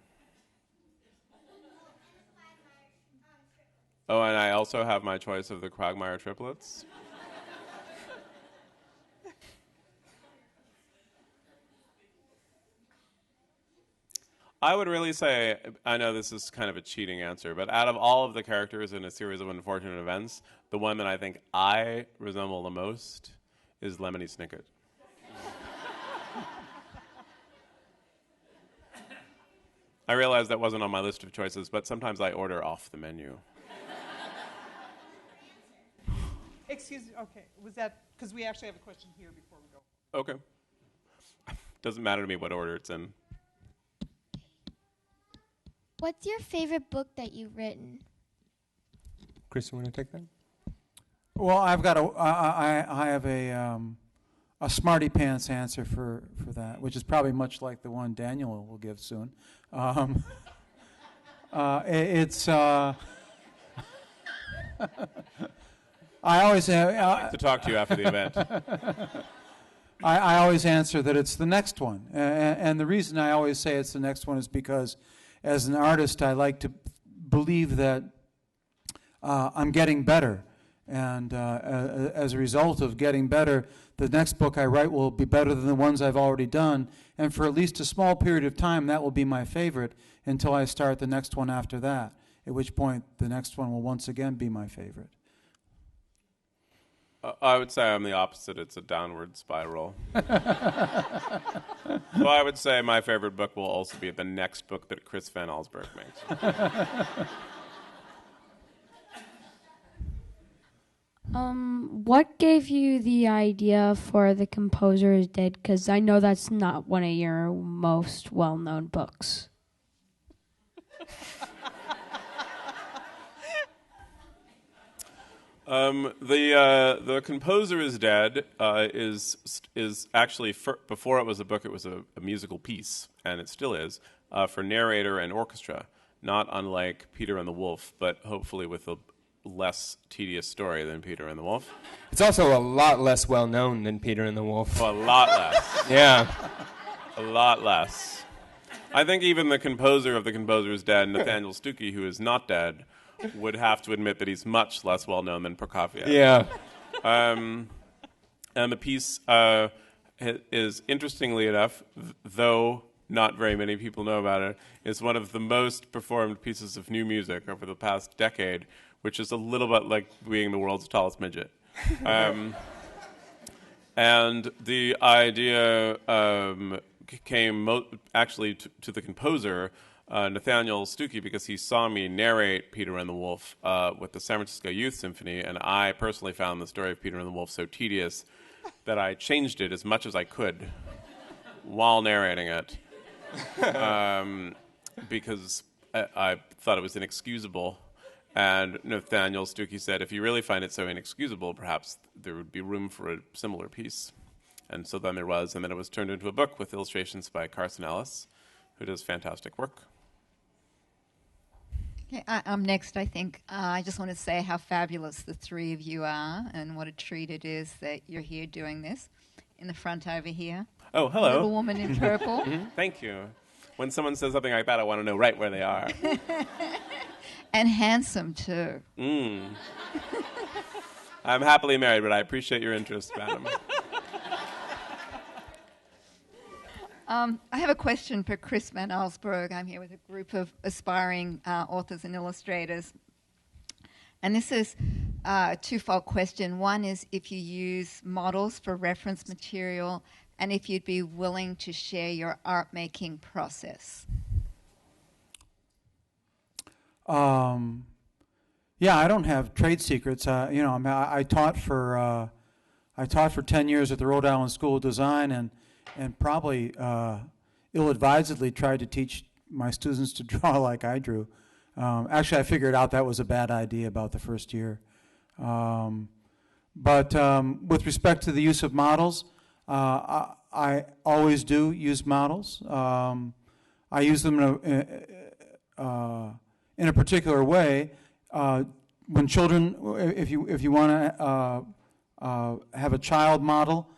Oh, and I also have my choice of the Quagmire triplets. I would really say, I know this is kind of a cheating answer, but out of all of the characters in a series of unfortunate events, the one that I think I resemble the most is Lemony Snicket. I realize that wasn't on my list of choices, but sometimes I order off the menu. Excuse me, okay, was that, because we actually have a question here before we go. Okay. Doesn't matter to me what order it's in. What's your favorite book that you've written? Chris, you want to take that? Well, I've got I have a smarty pants answer for that, which is probably much like the one Daniel will give soon. It's I always I'd like to talk to you after the event. I always answer that it's the next one, and the reason I always say it's the next one is because, as an artist, I like to believe that I'm getting better, and as a result of getting better, the next book I write will be better than the ones I've already done, and for at least a small period of time, that will be my favorite until I start the next one after that, at which point the next one will once again be my favorite. I would say I'm the opposite. It's a downward spiral. So I would say my favorite book will also be the next book that Chris Van Allsburg makes. What gave you the idea for The Composer is Dead? Because I know that's not one of your most well-known books. The Composer is Dead is actually, before it was a book, it was a musical piece, and it still is, for narrator and orchestra, not unlike Peter and the Wolf, but hopefully with a less tedious story than Peter and the Wolf. It's also a lot less well known than Peter and the Wolf. Well, a lot less. Yeah. A lot less. I think even the composer of The Composer is Dead, Nathaniel Stuckey, who is not dead, would have to admit that he's much less well known than Prokofiev. Yeah. And the piece is, interestingly enough, though not very many people know about it, is one of the most performed pieces of new music over the past decade, which is a little bit like being the world's tallest midget. And the idea came actually to the composer, Nathaniel Stuckey, because he saw me narrate Peter and the Wolf with the San Francisco Youth Symphony, and I personally found the story of Peter and the Wolf so tedious that I changed it as much as I could while narrating it, because I thought it was inexcusable. And Nathaniel Stuckey said, if you really find it so inexcusable, perhaps there would be room for a similar piece. And so then there was, and then it was turned into a book with illustrations by Carson Ellis, who does fantastic work. Okay, I'm next, I think. I just want to say how fabulous the three of you are and what a treat it is that you're here doing this. In the front over here. Oh, hello. Little woman in purple. Thank you. When someone says something like that, I want to know right where they are. And handsome, too. I'm happily married, but I appreciate your interest, madam. I have a question for Chris Van Allsburg. I'm here with a group of aspiring authors and illustrators. And this is a twofold question. One is if you use models for reference material and if you'd be willing to share your art-making process. Yeah, I don't have trade secrets. I taught for 10 years at the Rhode Island School of Design, and probably ill-advisedly tried to teach my students to draw like I drew. Actually, I figured out that was a bad idea about the first year. But with respect to the use of models, I always do use models. I use them in a particular way. When children, if you want to have a child model,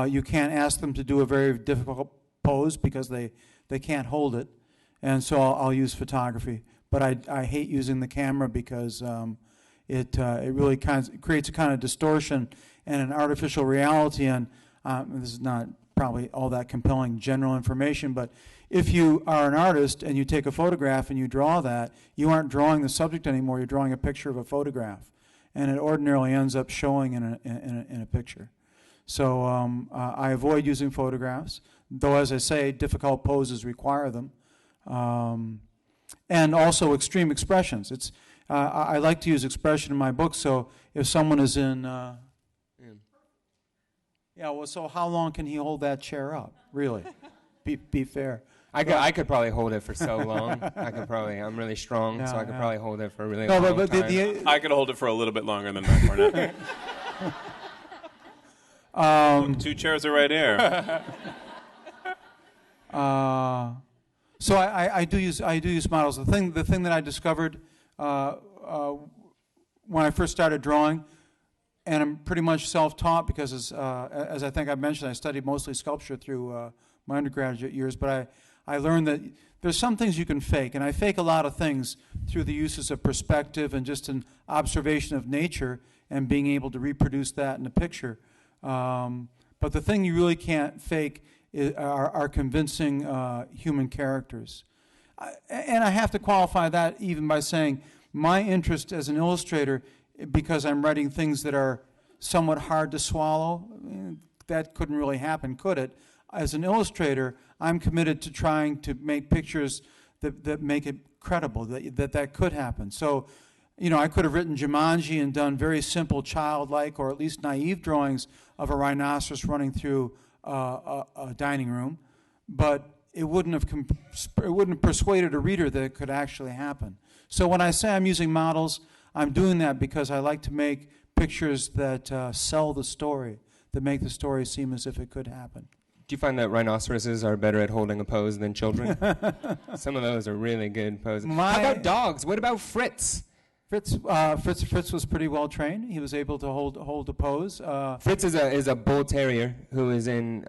you can't ask them to do a very difficult pose because they can't hold it, and so I'll use photography. But I hate using the camera because it really creates a kind of distortion and an artificial reality. And this is not probably all that compelling general information, but if you are an artist and you take a photograph and you draw that, you aren't drawing the subject anymore. You're drawing a picture of a photograph, and it ordinarily ends up showing in a picture. So I avoid using photographs, though, as I say, difficult poses require them, and also extreme expressions. I like to use expression in my book. So if someone is in, so how long can he hold that chair up? Really, be fair. I could probably hold it for so long. I'm really strong, so I could probably hold it for a really long time. I could hold it for a little bit longer than Mac Barnett. 2 chairs are right here. So I do use models. The thing that I discovered when I first started drawing, and I'm pretty much self-taught because as I think I've mentioned, I studied mostly sculpture through my undergraduate years, but I learned that there's some things you can fake, and I fake a lot of things through the uses of perspective and just an observation of nature and being able to reproduce that in a picture. But the thing you really can't fake are convincing human characters. And I have to qualify that even by saying my interest as an illustrator, because I'm writing things that are somewhat hard to swallow, that couldn't really happen, could it? As an illustrator, I'm committed to trying to make pictures that make it credible, that could happen. So, I could have written Jumanji and done very simple childlike or at least naive drawings of a rhinoceros running through a dining room, but it wouldn't have persuaded a reader that it could actually happen. So when I say I'm using models, I'm doing that because I like to make pictures that sell the story, that make the story seem as if it could happen. Do you find that rhinoceroses are better at holding a pose than children? Some of those are really good poses. How about dogs? What about Fritz? Fritz was pretty well trained. He was able to hold a pose. Fritz is a bull terrier who is in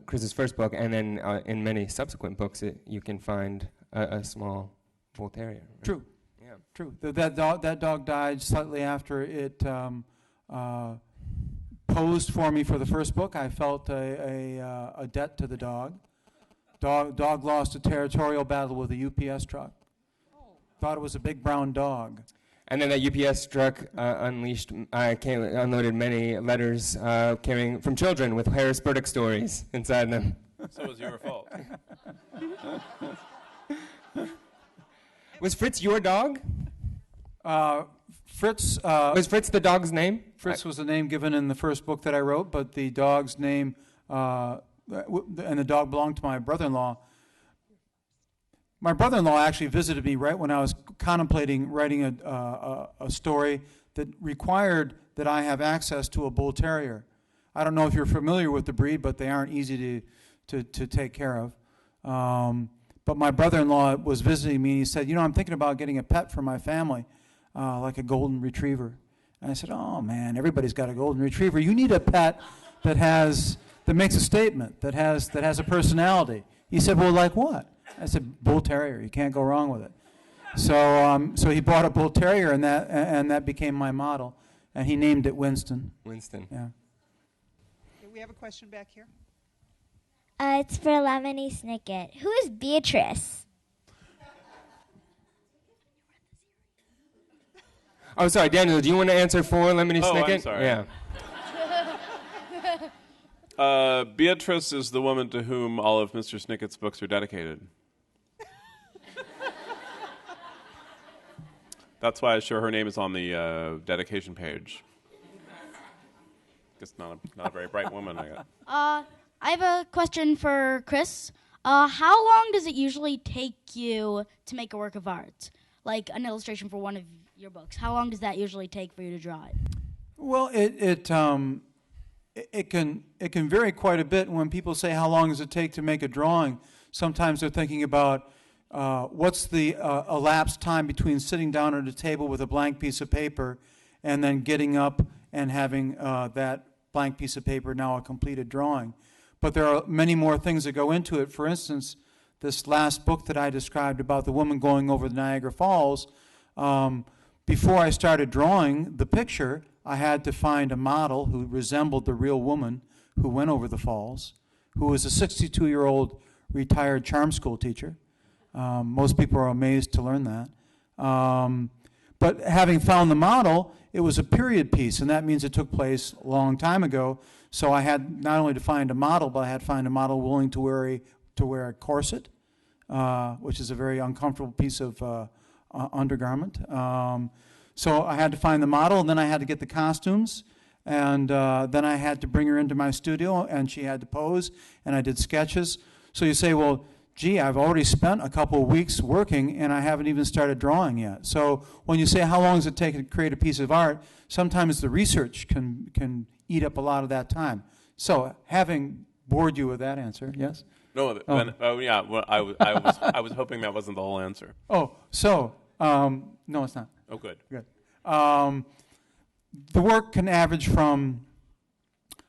Chris's first book, and then in many subsequent books, you can find a small bull terrier. Right? True. Yeah. True. That dog died slightly after it posed for me for the first book. I felt a debt to the dog. Dog lost a territorial battle with a UPS truck. Thought it was a big brown dog. And then that UPS truck unloaded many letters carrying from children with Harris Burdick stories inside them. So it was your fault. Was Fritz your dog? Fritz. Was Fritz the dog's name? Fritz was the name given in the first book that I wrote, but the dog's name, and the dog belonged to my brother-in-law. My brother-in-law actually visited me right when I was contemplating writing a story that required that I have access to a bull terrier. I don't know if you're familiar with the breed, but they aren't easy to take care of. But my brother-in-law was visiting me, and he said, I'm thinking about getting a pet for my family, like a golden retriever. And I said, oh, man, everybody's got a golden retriever. You need a pet that makes a statement, that has a personality. He said, well, like what? I said, bull terrier. You can't go wrong with it. So he bought a bull terrier, and that became my model. And he named it Winston. Winston. Yeah. Okay, we have a question back here. It's for Lemony Snicket. Who is Beatrice? Oh, sorry, Daniel, do you want to answer for Lemony Snicket? I'm sorry. Yeah. Beatrice is the woman to whom all of Mr. Snicket's books are dedicated. That's why I'm sure her name is on the dedication page. Guess not a very bright woman, I guess. I have a question for Chris. How long does it usually take you to make a work of art? Like an illustration for one of your books. How long does that usually take for you to draw it? Well, it can vary quite a bit. When people say how long does it take to make a drawing, sometimes they're thinking about what's the elapsed time between sitting down at a table with a blank piece of paper and then getting up and having that blank piece of paper now a completed drawing. But there are many more things that go into it. For instance, this last book that I described about the woman going over the Niagara Falls, before I started drawing the picture, I had to find a model who resembled the real woman who went over the falls, who was a 62-year-old retired charm school teacher. Most people are amazed to learn that. But having found the model, it was a period piece, and that means it took place a long time ago. So I had not only to find a model, but I had to find a model willing to wear a corset, which is a very uncomfortable piece of undergarment. So I had to find the model, and then I had to get the costumes, and then I had to bring her into my studio, and she had to pose, and I did sketches. So you say, well, gee, I've already spent a couple of weeks working, and I haven't even started drawing yet. So when you say how long does it take to create a piece of art, sometimes the research can eat up a lot of that time. So having bored you with that answer, yes? No, yeah. Well, I was hoping that wasn't the whole answer. Oh, so no, it's not. Oh, good. Good. The work can average from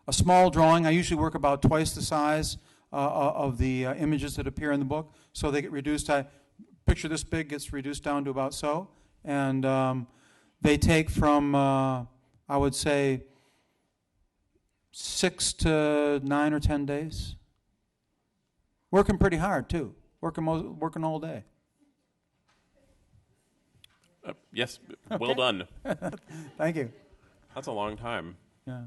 a small drawing. I usually work about twice the size of the images that appear in the book, so they get reduced. Picture this big gets reduced down to about so, and they take from I would say 6 to 9 or 10 days. Working pretty hard too. Working all day. Yes, well done. Thank you. That's a long time. Yeah.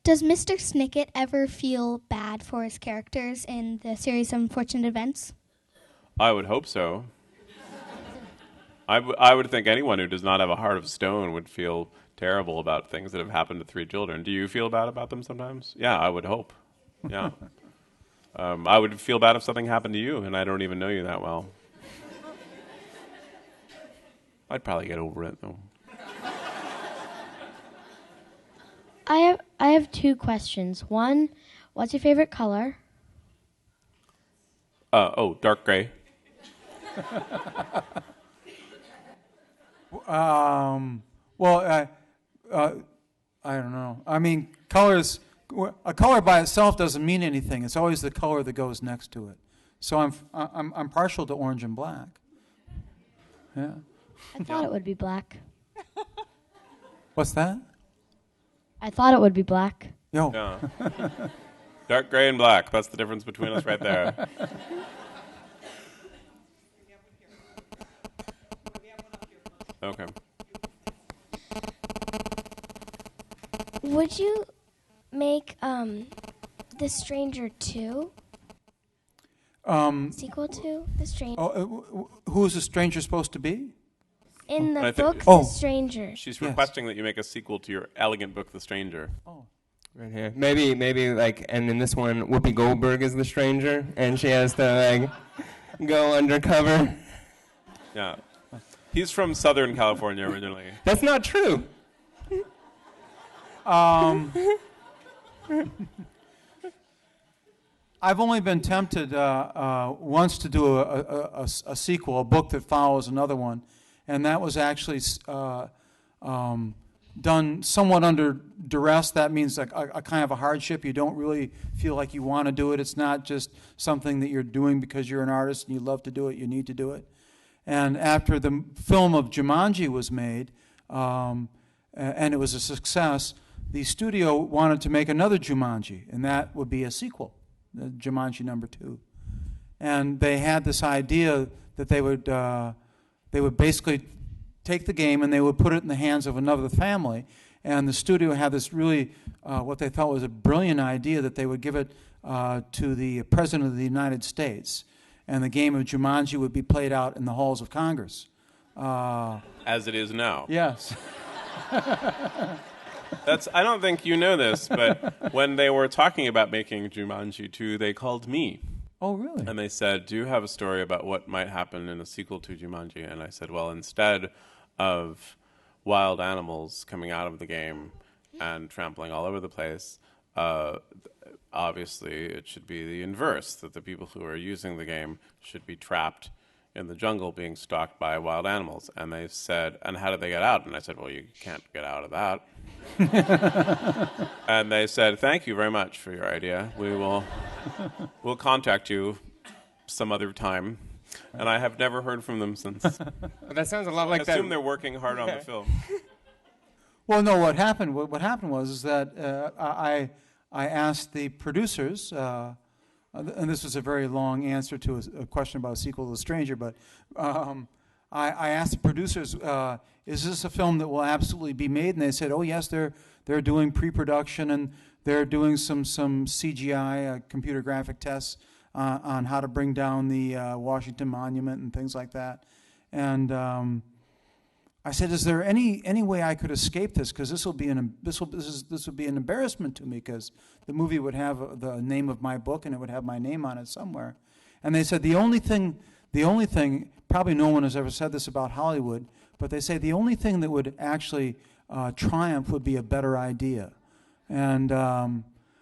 Does Mr. Snicket ever feel bad for his characters in the series of unfortunate events? I would hope so. I would think anyone who does not have a heart of stone would feel terrible about things that have happened to 3 children. Do you feel bad about them sometimes? Yeah, I would hope. Yeah. I would feel bad if something happened to you and I don't even know you that well. I'd probably get over it, though. I have 2 questions. One, what's your favorite color? Dark gray. Well, I don't know. I mean, colors. A color by itself doesn't mean anything. It's always the color that goes next to it. So I'm partial to orange and black. Yeah. I thought it would be black. What's that? I thought it would be black. Yo. Yeah. Dark gray and black. That's the difference between us right there. Okay. Would you make The Stranger 2? Sequel to The Stranger? Who is the stranger supposed to be? In the book, The Stranger. She's requesting that you make a sequel to your elegant book, The Stranger. Oh. Right here. Maybe like, and in this one, Whoopi Goldberg is the stranger, and she has to like go undercover. Yeah. He's from Southern California originally. That's not true. I've only been tempted once to do a sequel, a book that follows another one, and that was actually done somewhat under duress. That means like a kind of a hardship. You don't really feel like you want to do it. It's not just something that you're doing because you're an artist and you love to do it, you need to do it. And after the film of Jumanji was made, and it was a success, the studio wanted to make another Jumanji, and that would be a sequel, Jumanji #2. And they had this idea that they would basically take the game and they would put it in the hands of another family. And the studio had this really, what they thought was a brilliant idea, that they would give it to the President of the United States. And the game of Jumanji would be played out in the halls of Congress. As it is now. Yes. I don't think you know this, but when they were talking about making Jumanji 2, they called me. Oh, really? And they said, do you have a story about what might happen in a sequel to Jumanji? And I said, well, instead of wild animals coming out of the game and trampling all over the place, obviously it should be the inverse, that the people who are using the game should be trapped in the jungle being stalked by wild animals. And they said, and how did they get out? And I said, well, you can't get out of that. And they said, thank you very much for your idea. We'll contact you some other time. And I have never heard from them since. Well, that sounds a lot like I that. assume they're working hard on the film. Well, no, what happened was that I asked the producers, and this was a very long answer to a question about a sequel to The Stranger, but I asked the producers, is this a film that will absolutely be made? And they said, oh, yes, they're doing pre-production, and they're doing some CGI, computer graphic tests on how to bring down the Washington Monument and things like that. And I said, is there any way I could escape this? Because this would be an embarrassment to me, because the movie would have the name of my book and it would have my name on it somewhere. And they said the only thing, probably no one has ever said this about Hollywood, but they say the only thing that would actually triumph would be a better idea. And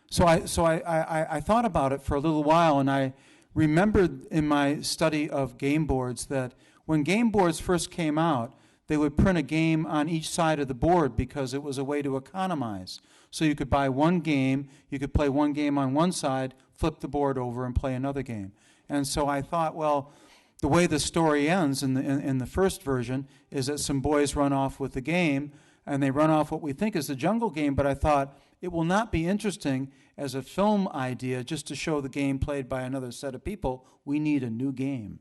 so I thought about it for a little while, and I remembered in my study of game boards that when game boards first came out, they would print a game on each side of the board because it was a way to economize. So you could buy one game, you could play one game on one side, flip the board over and play another game. And so I thought, well, the way the story ends in the first version is that some boys run off with the game, and they run off what we think is the jungle game, but I thought it will not be interesting as a film idea just to show the game played by another set of people. We need a new game.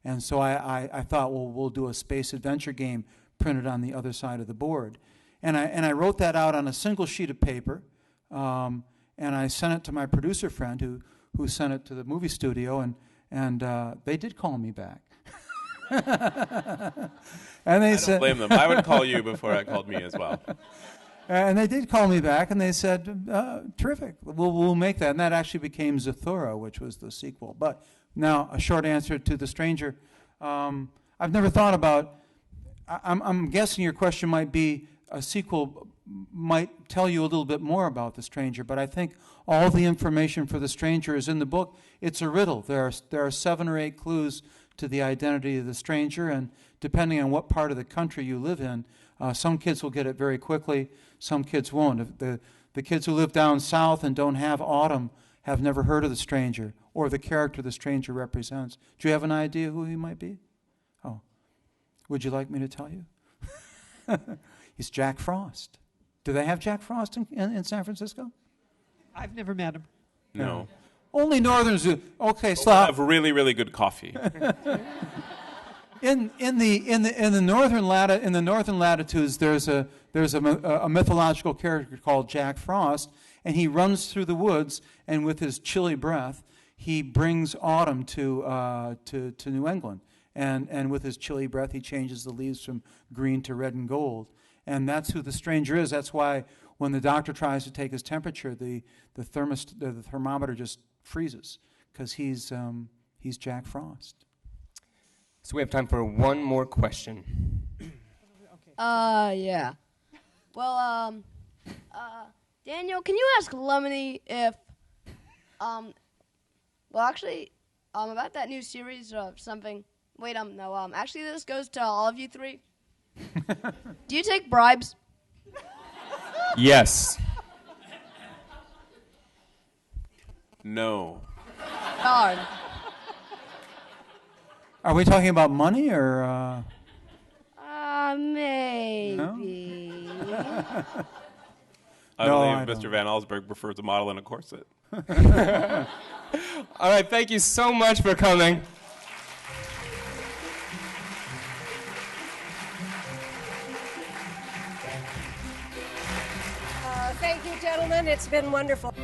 And so I thought, well, we'll do a space adventure game printed on the other side of the board. And I wrote that out on a single sheet of paper, and I sent it to my producer friend who sent it to the movie studio, and they did call me back. And they said, I don't blame them. I would call you before I called me as well. And they did call me back, and they said, terrific, we'll make that. And that actually became Zathura, which was the sequel. But now, a short answer to The Stranger. I've never thought about, I'm guessing your question might be, a sequel might tell you a little bit more about The Stranger, but I think all the information for The Stranger is in the book. It's a riddle. There are 7 or 8 clues to the identity of the stranger, and depending on what part of the country you live in, some kids will get it very quickly, some kids won't. If the kids who live down south and don't have autumn have never heard of the stranger or the character the stranger represents. Do you have an idea who he might be? Oh. Would you like me to tell you? He's Jack Frost. Do they have Jack Frost in San Francisco? I've never met him. No. Only Northerners do. Okay, But stop. we have really, really good coffee. In the northern latitudes, there's a mythological character called Jack Frost, and he runs through the woods, and with his chilly breath, he brings autumn to New England, and with his chilly breath, he changes the leaves from green to red and gold, and that's who the stranger is. That's why when the doctor tries to take his temperature, the thermometer just freezes, because he's Jack Frost. So we have time for one more question. Yeah. Well, Daniel, can you ask Lemony if, about that new series or something? Wait, no, actually this goes to all of you three. Do you take bribes? Yes. No. Darn. Are we talking about money or? Maybe. No? I believe Mr. Van Allsburg prefers a model in a corset. All right, thank you so much for coming. Thank you, gentlemen. It's been wonderful.